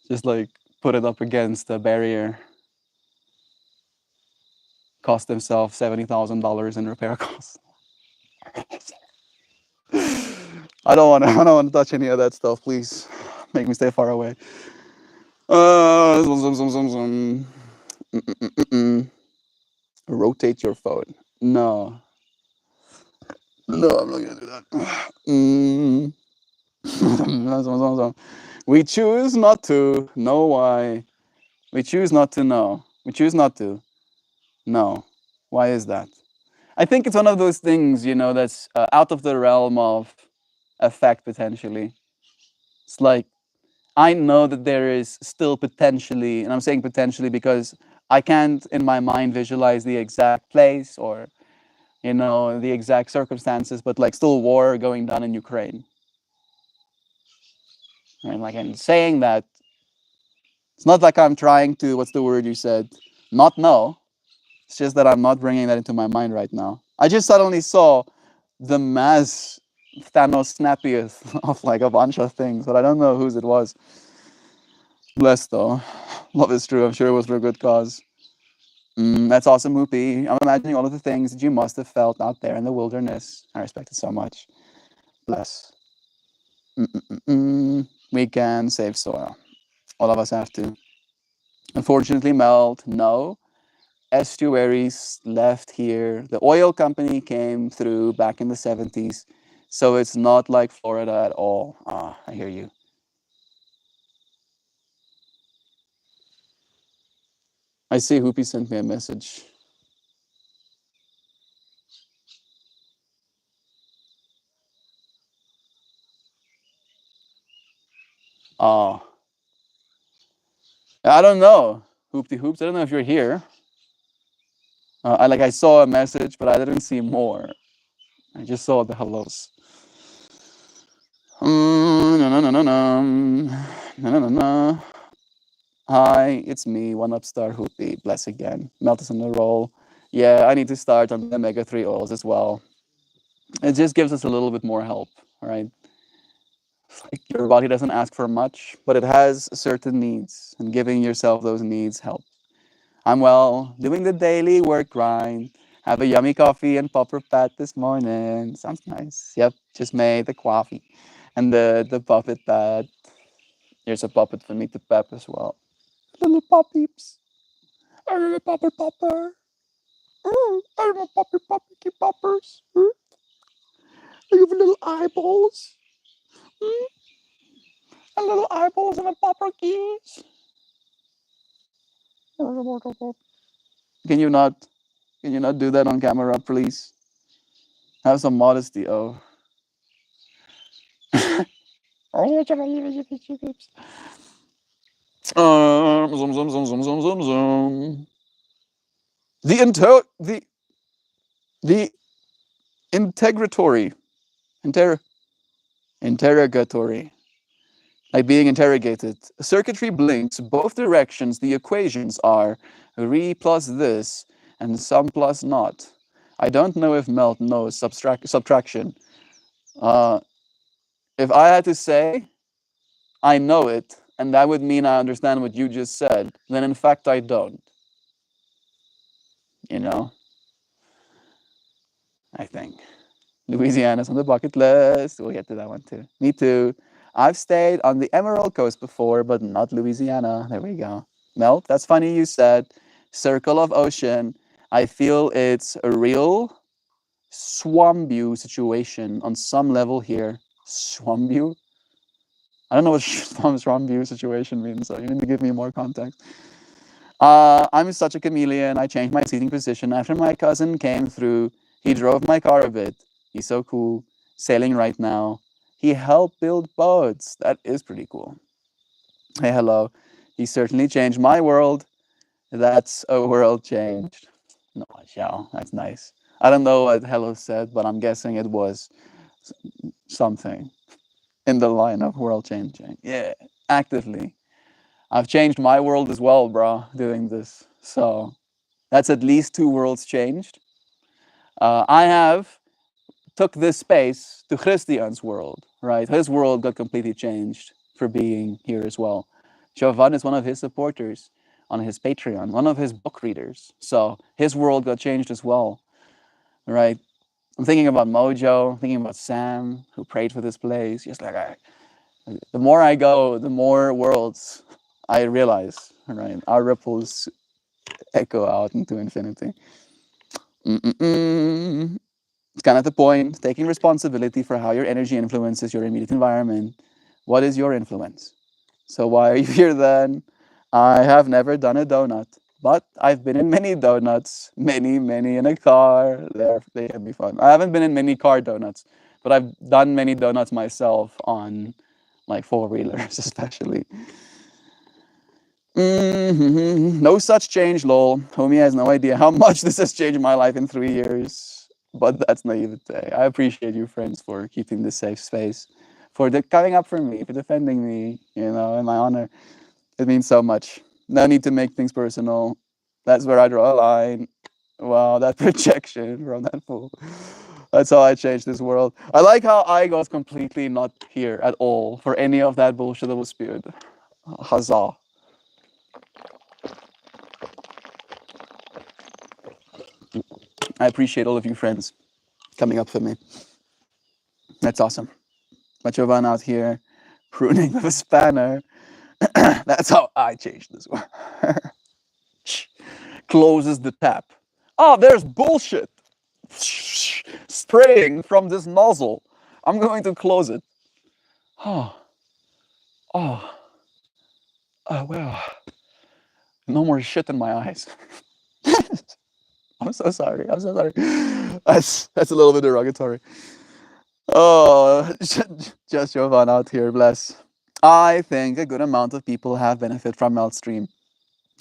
just like put it up against a barrier. Cost themselves $70,000 in repair costs. I don't want to. I don't want to touch any of that stuff. Please, make me stay far away. Zoom, zoom, zoom, zoom. Mm-mm-mm-mm. Rotate your phone. No, no, I'm not gonna do that. Mm. We choose not to know why. We choose not to know. We choose not to know. Why is that? I think it's one of those things, that's out of the realm of effect potentially. It's like I know that there is still potentially, and I'm saying potentially because I can't in my mind visualize the exact place or the exact circumstances, but like still war going down in Ukraine. And like in saying that, it's not like I'm trying to, what's the word you said, not know. It's just that I'm not bringing that into my mind right now. I just suddenly saw the mass Thanos snappiest of like a bunch of things, but I don't know whose it was. Blessed though. Love is true. I'm sure it was for a good cause. That's awesome, Whoopi. I'm imagining all of the things that you must have felt out there in the wilderness. I respect it so much. Bless. We can save soil. All of us have to. Unfortunately, melt. No. Estuaries left here. The oil company came through back in the 70s. So it's not like Florida at all. Ah, I hear you. I see Whoopi sent me a message. Oh, I don't know. Hoopty hoops. I don't know if you're here. I saw a message, but I didn't see more. I just saw the hellos. No, no, no, no, no. No, no, no, no. Hi, it's me, one upstar hoopy. Bless again. Melt is on the roll. Yeah, I need to start on the omega 3 oils as well. It just gives us a little bit more help, right? Like your body doesn't ask for much, but it has certain needs, and giving yourself those needs help. I'm well, doing the daily work grind. Have a yummy coffee and popper pat this morning. Sounds nice. Yep, just made the coffee. And the puppet pad. Here's a puppet for me to pep as well. Little puppies. I'm a popper popper. I'm a popper popper keep poppers. You have little eyeballs. Mm, and little eyeballs and a popper keys. Can you not can you not do that on camera, please? Have some modesty, oh. Zoom, zoom, zoom, zoom, zoom, zoom, zoom. The inter the integratory inter interrogatory, like being interrogated. Circuitry blinks both directions. The equations are re plus this and sum plus not. I don't know if Melt knows subtraction. Uh, if I had to say, I know it, and that would mean I understand what you just said, then in fact I don't. You know, I think. Louisiana's on the bucket list. We'll get to that one too. Me too. I've stayed on the Emerald Coast before, but not Louisiana. There we go. Mel, that's funny you said. Circle of ocean. I feel it's a real swambu situation on some level here. Swambu? I don't know what swambu situation means, so you need to give me more context. I'm such a chameleon. I changed my seating position after my cousin came through. He drove my car a bit. He's so cool. Sailing right now. He helped build boats. That is pretty cool. Hey, hello. He certainly changed my world. That's a world changed. No, Xiao. That's nice. I don't know what hello said, but I'm guessing it was something in the line of world changing. Yeah, actively. I've changed my world as well, bro, doing this. So that's at least two worlds changed. I have took this space to Christian's world, right? His world got completely changed for being here as well. Jovan is one of his supporters on his Patreon, one of his book readers. So his world got changed as well, right? I'm thinking about Mojo, thinking about Sam, who prayed for this place. Just like the more I go, the more worlds I realize, right? Our ripples echo out into infinity. Mm-mm-mm. It's kind of the point, taking responsibility for how your energy influences your immediate environment. What is your influence? So why are you here then? I have never done a donut, but I've been in many donuts, many in a car. They can be fun. I haven't been in many car donuts, but I've done many donuts myself on like four-wheelers, especially. No such change, lol. Homie has no idea how much this has changed my life in 3 years. But that's naivete. I appreciate you, friends, for keeping this safe space, for coming up for me, for defending me, in my honor. It means so much. No need to make things personal. That's where I draw a line. Wow, that projection from that fool. That's how I changed this world. I like how I was completely not here at all for any of that bullshit that was spewed. Huzzah. I appreciate all of you friends coming up for me. That's awesome. Machovan out here pruning with a spanner. That's how I changed this one. Closes the tap. Oh, there's bullshit spraying from this nozzle. I'm going to close it. Oh, oh, oh, well. No more shit in my eyes. I'm so sorry. I'm so sorry. That's a little bit derogatory. Oh, just Jovan out here, bless. I think a good amount of people have benefit from Meltstream.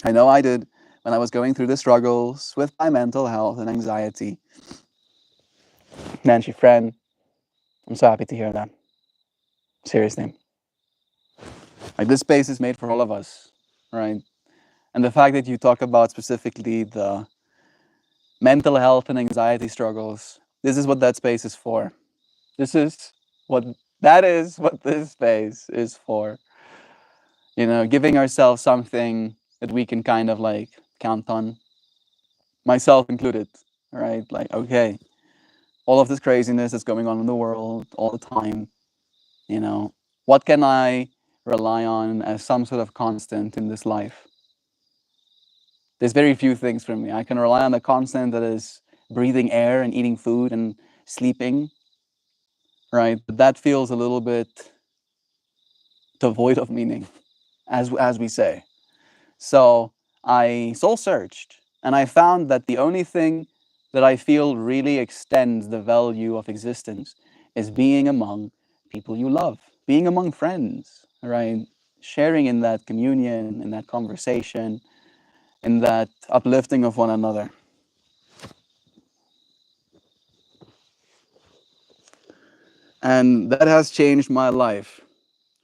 I know I did when I was going through the struggles with my mental health and anxiety. Nancy, friend, I'm so happy to hear that. Seriously. Like, this space is made for all of us. right? And the fact that you talk about specifically the mental health and anxiety struggles, this is what that space is for. This is what that is what this space is for. You know, giving ourselves something that we can kind of like count on, myself included, right? Like, okay, all of this craziness that's going on in the world all the time, you know, what can I rely on as some sort of constant in this life? There's very few things for me. I can rely on the constant that is breathing air and eating food and sleeping, right? But that feels a little bit devoid of meaning, as we say. So I soul searched and I found that the only thing that I feel really extends the value of existence is being among people you love, being among friends, right? Sharing in that communion, in that conversation, in that uplifting of one another. And that has changed my life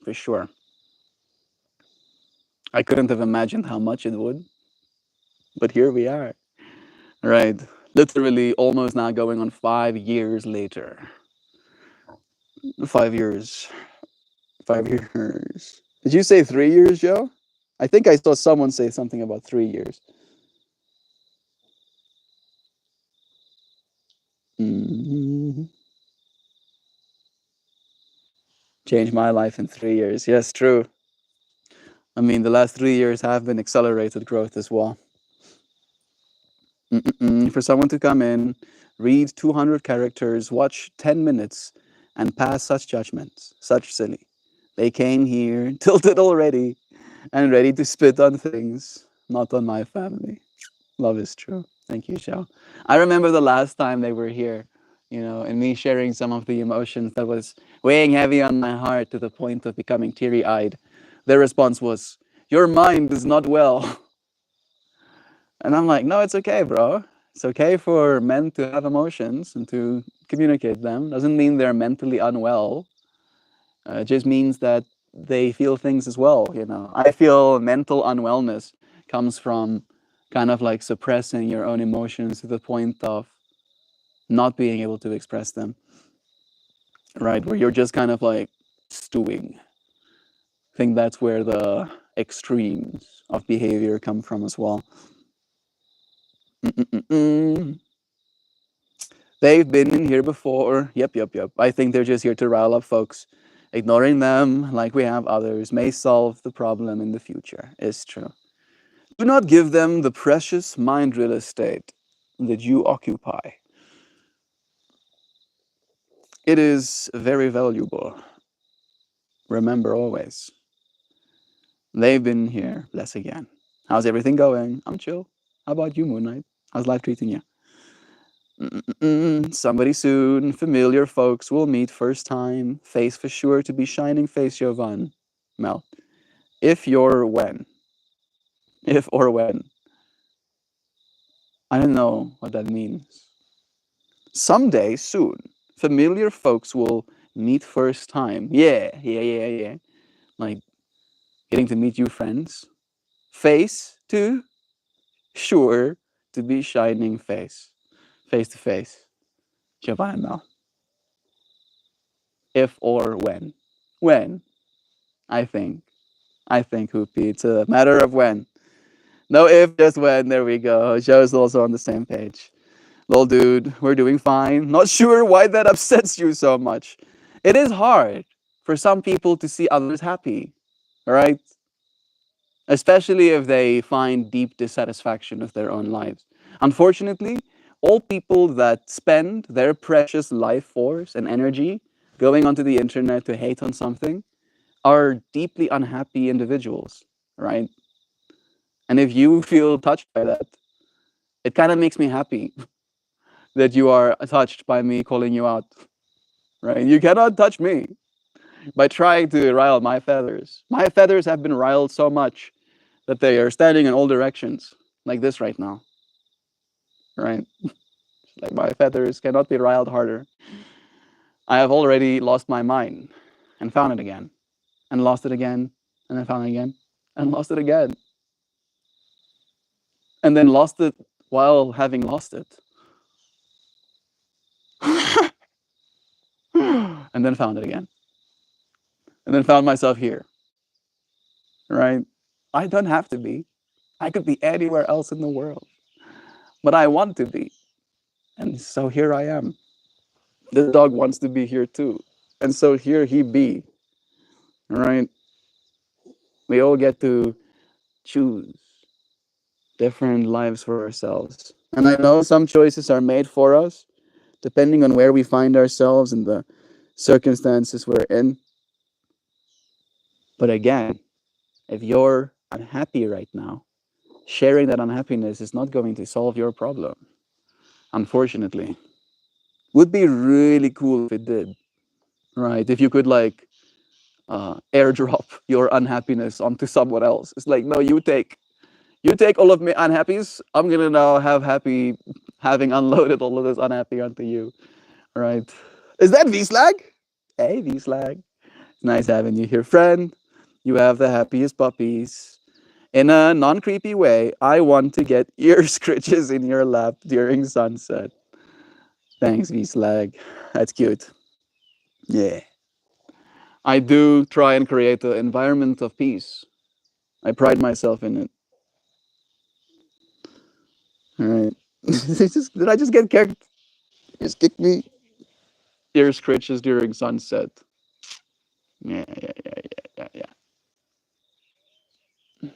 for sure. I couldn't have imagined how much it would, but here we are, right? Literally almost now going on 5 years later. 5 years. 5 years. Did you say 3 years, Joe? I think I saw someone say something about 3 years. Mhm. Changed my life in 3 years. Yes, true. I mean, the last 3 years have been accelerated growth as well. For someone to come in, read 200 characters, watch 10 minutes, and pass such judgments, such silly. They came here, tilted already, and ready to spit on things, not on my family. Love is true. Thank you, Shao. I remember the last time they were here, and me sharing some of the emotions that was weighing heavy on my heart to the point of becoming teary eyed. Their response was, "Your mind is not well." And I'm like, "No, it's okay, bro. It's okay for men to have emotions and to communicate them. Doesn't mean they're mentally unwell. It just means that they feel things as well. I feel mental unwellness comes from kind of like suppressing your own emotions to the point of not being able to express them, right? Where you're just kind of like stewing. I think that's where the extremes of behavior come from as well. Mm-mm-mm. They've been in here before. Yep, yep, yep. I think they're just here to rile up folks. Ignoring them, like we have others, may solve the problem in the future. It's true. Do not give them the precious mind real estate that you occupy. It is very valuable. Remember always. They've been here. Bless again. How's everything going? I'm chill. How about you, Moon Knight? How's life treating you? Somebody soon. Familiar folks will meet first time. Face for sure to be shining face, Jovan. Mel. If you're when. If or when. I don't know what that means. Someday soon. Familiar folks will meet first time. Yeah, yeah, yeah, yeah. Like getting to meet you friends. Face to sure to be shining face. Face to face. Jovan Mel. If or when. When, I think. I think, Hoopy. It's a matter of when. No if, just when. There we go. Joe's also on the same page. Lol, dude, we're doing fine. Not sure why that upsets you so much. It is hard for some people to see others happy, right? Especially if they find deep dissatisfaction with their own lives. Unfortunately, all people that spend their precious life force and energy going onto the internet to hate on something are deeply unhappy individuals, right? And if you feel touched by that, it kind of makes me happy that you are touched by me calling you out, right? You cannot touch me by trying to rile my feathers. My feathers have been riled so much that they are standing in all directions, like this right now, right? Like my feathers cannot be riled harder. I have already lost my mind and found it again, and lost it again, and then found it again, and lost it again. and then lost it while having lost it. And then found it again. And then found myself here, right? I don't have to be. I could be anywhere else in the world, but I want to be. And so here I am. This dog wants to be here too. And so here he be, right? We all get to choose different lives for ourselves. And I know some choices are made for us, depending on where we find ourselves and the circumstances we're in. But again, if you're unhappy right now, sharing that unhappiness is not going to solve your problem, unfortunately. Would be really cool if it did, right? If you could like airdrop your unhappiness onto someone else. It's like, no, you take all of my unhappies. I'm gonna now have happy having unloaded all of this unhappy onto you, right? Is that V-Slag? Hey, V-Slag. It's nice having you here, friend. You have the happiest puppies. In a non creepy way, I want to get ear scritches in your lap during sunset. Thanks, V-Slag. That's cute. Yeah. I do try and create an environment of peace. I pride myself in it. All right. Did I just get kicked? Just kick me. Ear scratches during sunset. Yeah, yeah, yeah, yeah, yeah, yeah.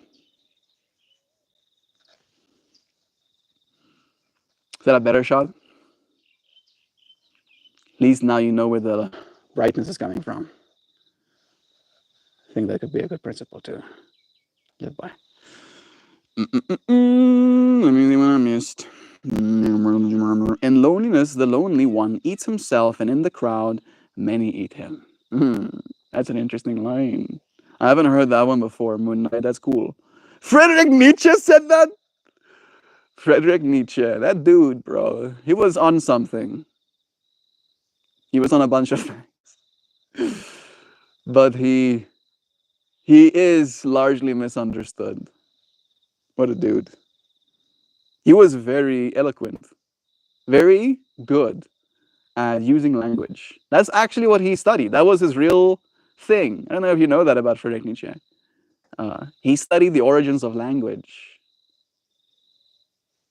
Is that a better shot? At least now you know where the brightness is coming from. I think that could be a good principle to live by. Let me see what I missed. In loneliness, the lonely one eats himself, and in the crowd, many eat him. That's an interesting line. I haven't heard that one before. Moon Knight, that's cool. Friedrich Nietzsche said that? Friedrich Nietzsche, that dude, bro. He was on something. He was on a bunch of things. But he is largely misunderstood. What a dude. He was very eloquent, very good at using language. That's actually what he studied. That was his real thing. I don't know if you know that about Friedrich Nietzsche. He studied the origins of language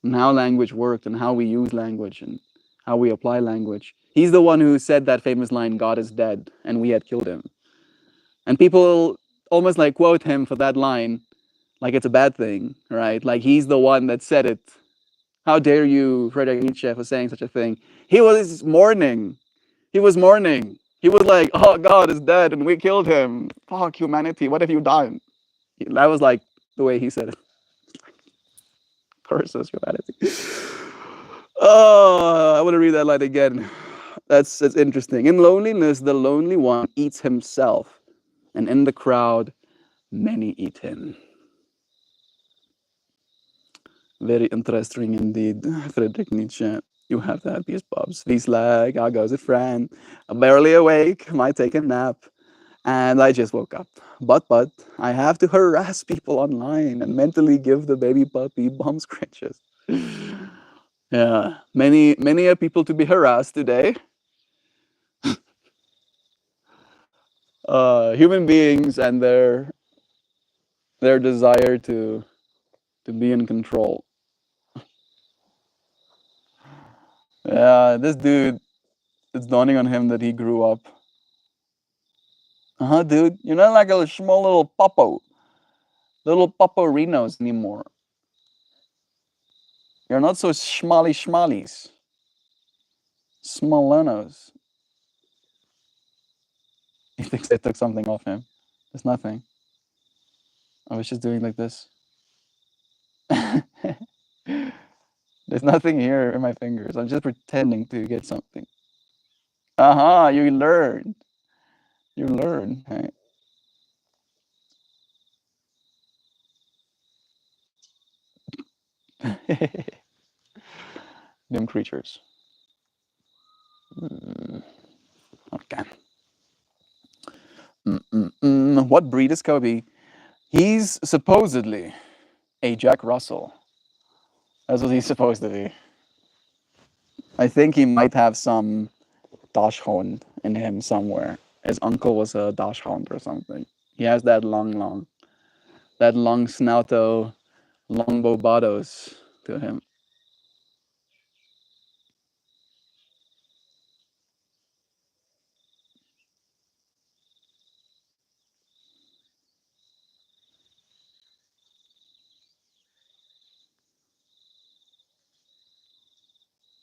and how language worked and how we use language and how we apply language. He's the one who said that famous line, God is dead, and we had killed him. And people almost like quote him for that line like it's a bad thing, right? Like he's the one that said it. How dare you, Friedrich Nietzsche, for saying such a thing? He was mourning. He was mourning. He was like, oh, God is dead and we killed him. Fuck humanity. What have you done? That was like the way he said it. Curses humanity. Oh, I want to read that line again. That's interesting. In loneliness, the lonely one eats himself, and in the crowd, many eat him. Very interesting indeed, Friedrich Nietzsche. You have the happiest bobs. V-Slag, how goes it, friend? I'm barely awake, might take a nap. And I just woke up. But, I have to harass people online and mentally give the baby puppy bum scratches. Yeah, many people to be harassed today. Human beings and their desire to be in control. Yeah, this dude, it's dawning on him that he grew up. Dude, you're not like a small little Rinos anymore. You're not so schmalies. Smalenos. He thinks I took something off him. There's nothing. I was just doing like this. There's nothing here in my fingers. I'm just pretending to get something. You learned. You learn. Right? Them creatures. Okay. What breed is Kobe? He's supposedly a Jack Russell. That's what he's supposed to be. I think he might have some dachshund in him somewhere. His uncle was a dachshund or something. He has that long snouto, long bobados to him.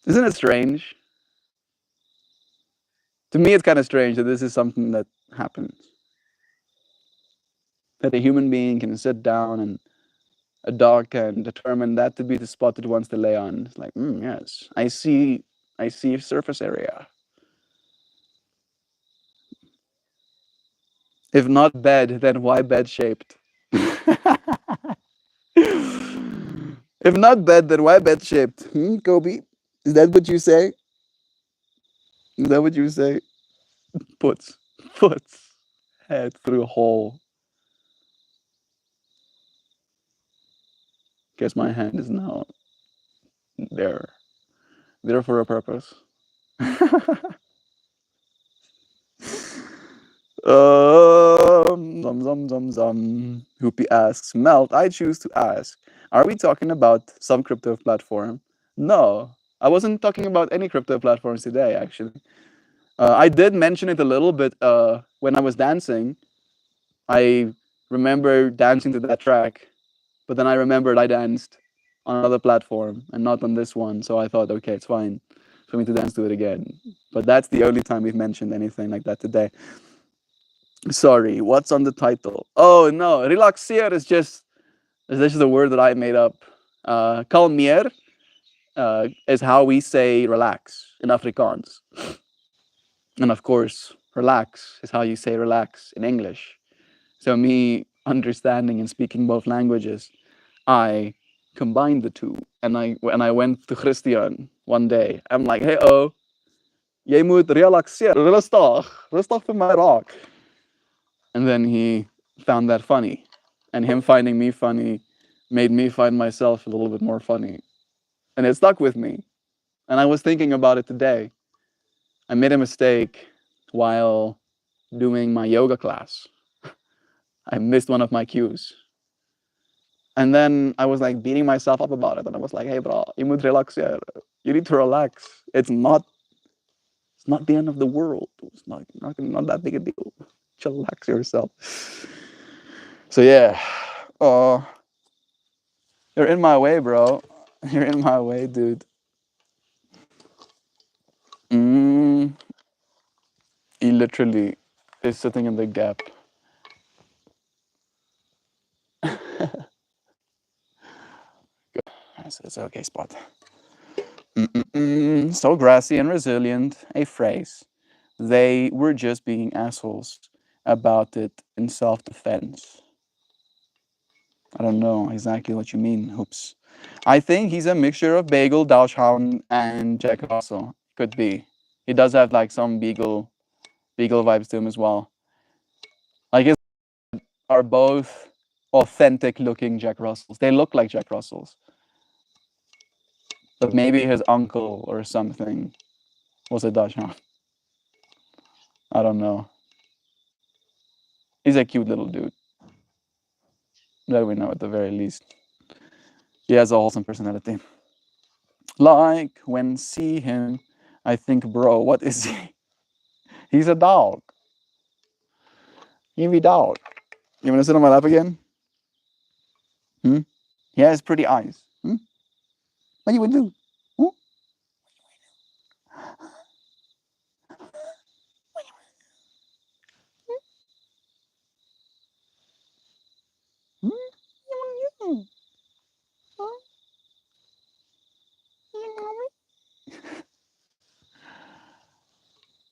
Isn't it strange? To me, it's kind of strange that this is something that happens. That a human being can sit down and a dog can determine that to be the spot it wants to lay on. It's like, yes, I see surface area. If not bed, then why bed shaped? If not bed, then why bed shaped? Kobe? Is that what you say? Is that what you say? Puts, puts head through a hole. Guess my hand is now there. There for a purpose. Hoopy asks, Melt, I choose to ask, are we talking about some crypto platform? No, I wasn't talking about any crypto platforms today, actually. I did mention it a little bit when I was dancing. I remember dancing to that track, but then I remembered I danced on another platform and not on this one. So I thought, okay, it's fine for me to dance to it again. But that's the only time we've mentioned anything like that today. Sorry, what's on the title? Oh no, relaxeer is just a word that I made up. Kalmeer is how we say relax in Afrikaans. And of course, relax is how you say relax in English. So me understanding and speaking both languages, I combined the two. And when I went to Christian one day, I'm like, hey oh, jy moet relaxeer, rustig vir my raak. And then he found that funny. And him finding me funny made me find myself a little bit more funny. And it stuck with me. And I was thinking about it today. I made a mistake while doing my yoga class. I missed one of my cues. And then I was like beating myself up about it. And I was like, hey, bro, you moet relaxeer. You need to relax. It's not the end of the world. It's not that big a deal. Chillax yourself. So yeah. Uh, you're in my way, bro. You're in my way, dude. Mm, he literally is sitting in the gap. It's an okay spot. So grassy and resilient, a phrase. They were just being assholes about it in self defense. I don't know exactly what you mean, Hoops. I think he's a mixture of Bagel, Dachshund, and Jack Russell. Could be. He does have like some Beagle vibes to him as well. Like his are both authentic looking Jack Russells. They look like Jack Russells. But maybe his uncle or something was a Dachshund. I don't know. He's a cute little dude. That we know at the very least. He has a wholesome personality. Like when see him, I think, bro, what is he? He's a dog. He's a dog. You want to sit on my lap again? Hmm? He has pretty eyes. What you would do? Hmm? Hmm?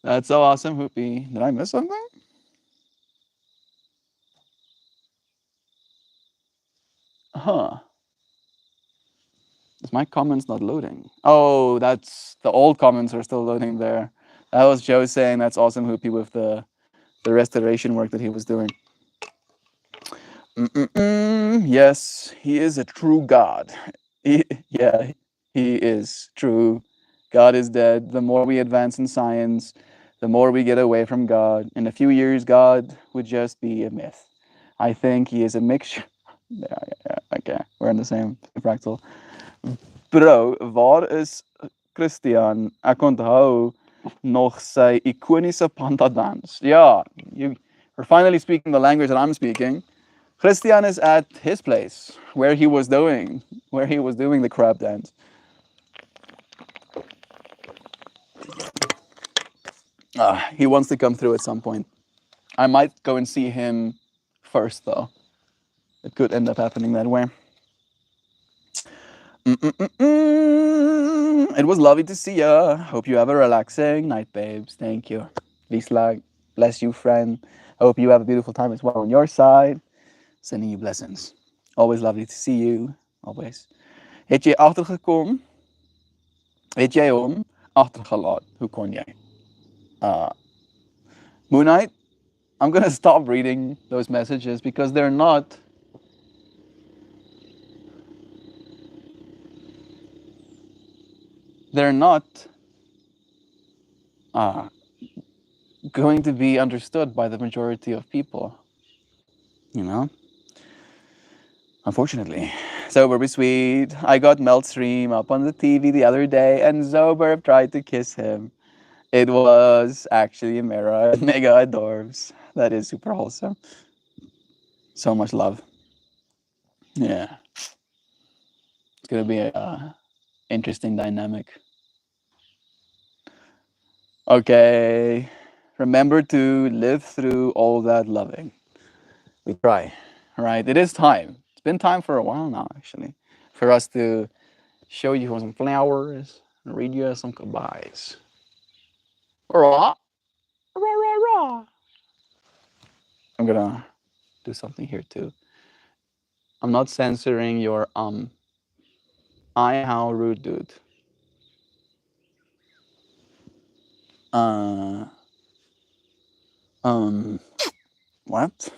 That's so awesome, Hoopy. Did I miss something? Huh. Is my comments not loading? Oh, that's the old comments are still loading there. That was Joe saying that's awesome, Hoopy, with the restoration work that he was doing. Yes, he is a true god. Yeah, he is true. God is dead. The more we advance in science, the more we get away from God. In a few years, God would just be a myth. I think he is a mixture. Ja, okay, we're in the same fractal. Bro, waar is Christian? Ek onthou nog sy ikoniese panda dance. Yeah, we're finally speaking the language that I'm speaking. Christian is at his place where he was doing the crab dance. He wants to come through at some point. I might go and see him first, though. It could end up happening that way. It was lovely to see ya. Hope you have a relaxing night, babes. Thank you. Wisla, bless you, friend. Hope you have a beautiful time as well on your side. Sending you blessings. Always lovely to see you. Always. Het jy agtergekom? Het jy hom agtergelaat? Hoe kon jy? Moon Knight, I'm gonna stop reading those messages because they're not going to be understood by the majority of people. You know? Unfortunately. Sober be sweet. I got Meltstream up on the TV the other day and Zober tried to kiss him. It was actually Mega Adorbs. That is super wholesome. So much love. Yeah. It's gonna be a interesting dynamic. Okay. Remember to live through all that loving. We try. Right? It is time. It's been time for a while now, actually, for us to show you some flowers and read you some goodbyes. Rah. Rah, rah, rah. I'm gonna do something here too. I'm not censoring your I how rude, dude. Uh um what?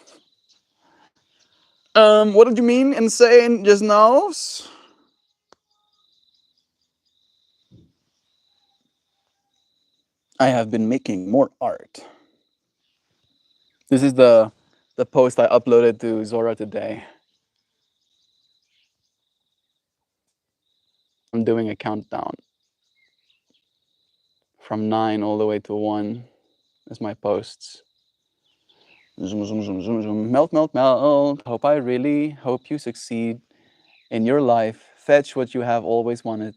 What did you mean insane just now? I have been making more art. This is the post I uploaded to Zora today. I'm doing a countdown from 9 all the way to 1 as my posts. Zoom, zoom, zoom, zoom, zoom. Melt, melt, melt. I really hope you succeed in your life. Fetch what you have always wanted.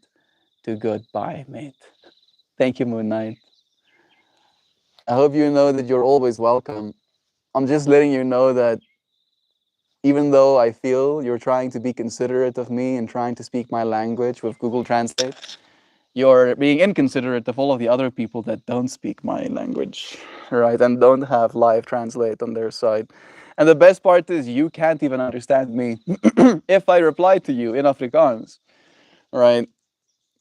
To goodbye, mate. Thank you, Moon Knight. I hope you know that you're always welcome. I'm just letting you know that even though I feel you're trying to be considerate of me and trying to speak my language with Google Translate, you're being inconsiderate of all of the other people that don't speak my language, right? And don't have live translate on their side. And the best part is you can't even understand me if I reply to you in Afrikaans, right?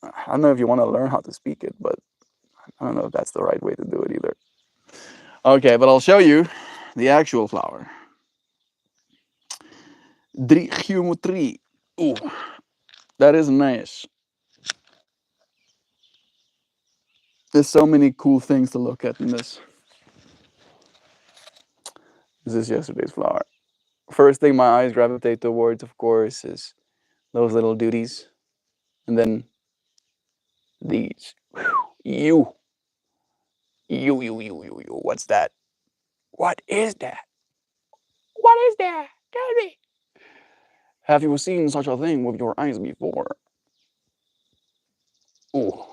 I don't know if you want to learn how to speak it, but I don't know if that's the right way to do it either. Okay, but I'll show you the actual flower. Geometry. Ooh, that is nice. There's so many cool things to look at in this. This is yesterday's flower. First thing my eyes gravitate towards, of course, is those little duties. And then these. You. You. What's that? What is that? What is that? Tell me. Have you seen such a thing with your eyes before? Ooh.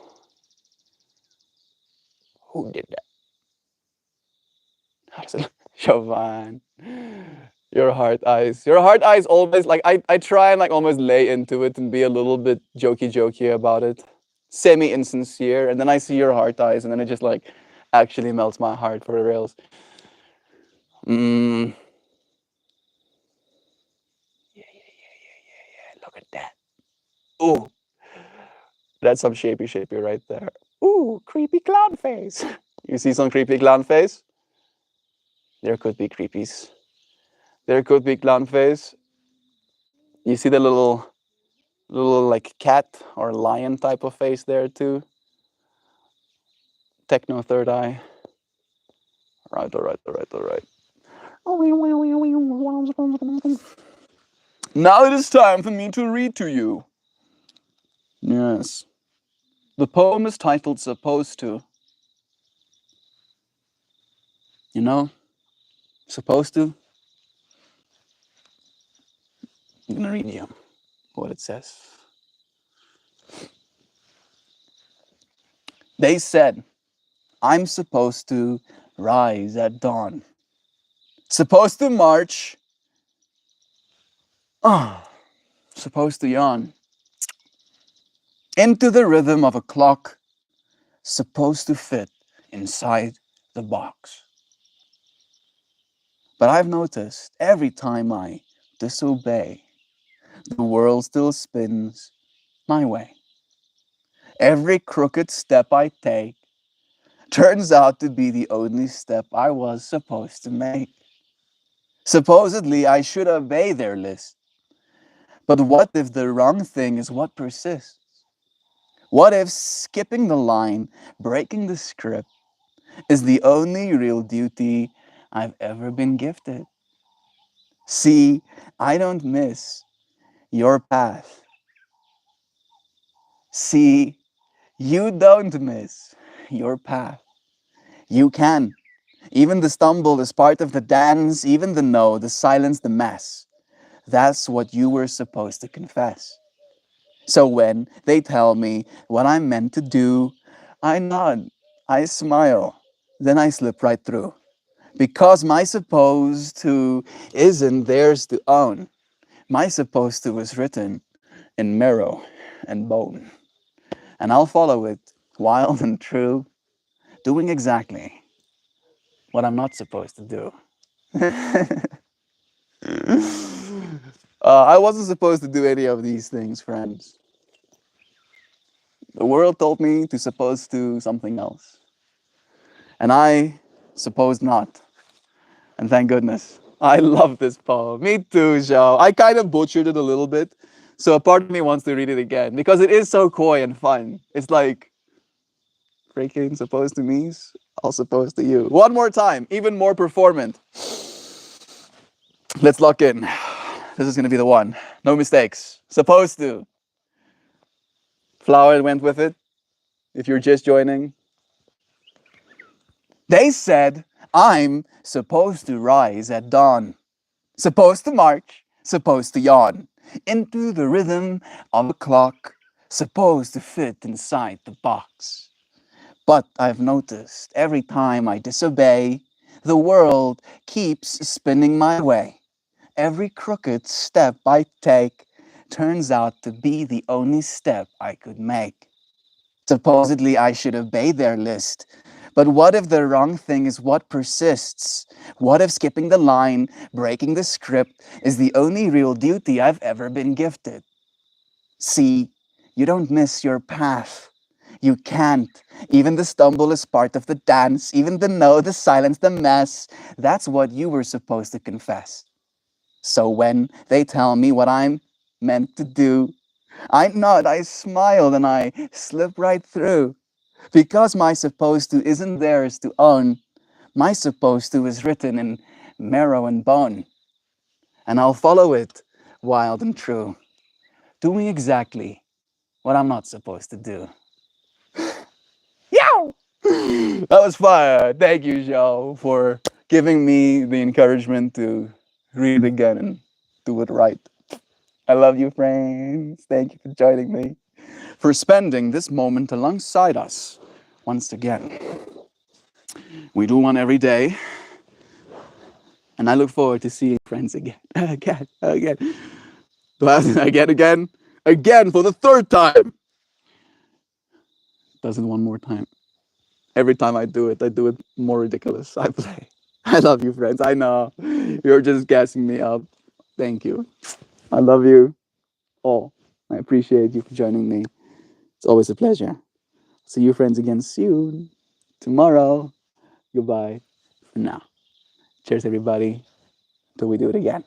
Who did that? How does it look? Chauvin. Your heart eyes. Your heart eyes always like I try and like almost lay into it and be a little bit jokey about it. Semi insincere, and then I see your heart eyes, and then it just like actually melts my heart for reals. Yeah. Look at that. Ooh, that's some shapy right there. Ooh, creepy clown face. You see some creepy clown face? There could be creepies. There could be clown face. You see the little Little like cat or lion type of face there too. Techno third eye. Alright, alright, alright, alright. Now it is time for me to read to you. Yes. The poem is titled Supposed to. You know, supposed to. I'm gonna read you what it says. They said, I'm supposed to rise at dawn. Supposed to march. Ah, supposed to yawn. Into the rhythm of a clock. Supposed to fit inside the box. But I've noticed every time I disobey, the world still spins my way. Every crooked step I take turns out to be the only step I was supposed to make. Supposedly, I should obey their list. But what if the wrong thing is what persists? What if skipping the line, breaking the script, is the only real duty I've ever been gifted? See, I don't miss your path. See, you don't miss your path. You can. Even the stumble is part of the dance, even the no, the silence, the mess. That's what you were supposed to confess. So when they tell me what I'm meant to do, I nod, I smile, then I slip right through. Because my supposed to isn't theirs to own. My supposed to is written in marrow and bone. And I'll follow it, wild and true, doing exactly what I'm not supposed to do. I wasn't supposed to do any of these things, friends. The world told me to suppose to something else. And I suppose not. And thank goodness. I love this poem. Me too, Joe. I kind of butchered it a little bit. So a part of me wants to read it again because it is so coy and fun. It's like freaking supposed to me's, I'll suppose to you. One more time, even more performant. Let's lock in. This is going to be the one. No mistakes. Supposed to. Flower went with it. If you're just joining, they said, I'm supposed to rise at dawn, supposed to march, supposed to yawn, into the rhythm of a clock, supposed to fit inside the box. But I've noticed every time I disobey, the world keeps spinning my way. Every crooked step I take turns out to be the only step I could make. Supposedly, I should obey their list. But what if the wrong thing is what persists? What if skipping the line, breaking the script, is the only real duty I've ever been gifted? See, you don't miss your path. You can't. Even the stumble is part of the dance. Even the no, the silence, the mess. That's what you were supposed to confess. So when they tell me what I'm meant to do, I nod, I smile, and I slip right through. Because my supposed to isn't theirs to own, my supposed to is written in marrow and bone. And I'll follow it, wild and true, doing exactly what I'm not supposed to do. Yow! That was fire. Thank you, Joe, for giving me the encouragement to read it again and do it right. I love you, friends. Thank you for joining me, for spending this moment alongside us once again. We do one every day, and I look forward to seeing friends again, again. Again for the third time. Does it one more time. Every time I do it more ridiculous. I play. I love you, friends. I know you're just gassing me up. Thank you. I love you all. I appreciate you for joining me. It's always a pleasure. See you, friends, again soon. Tomorrow. Goodbye for now. Cheers, everybody. Till we do it again.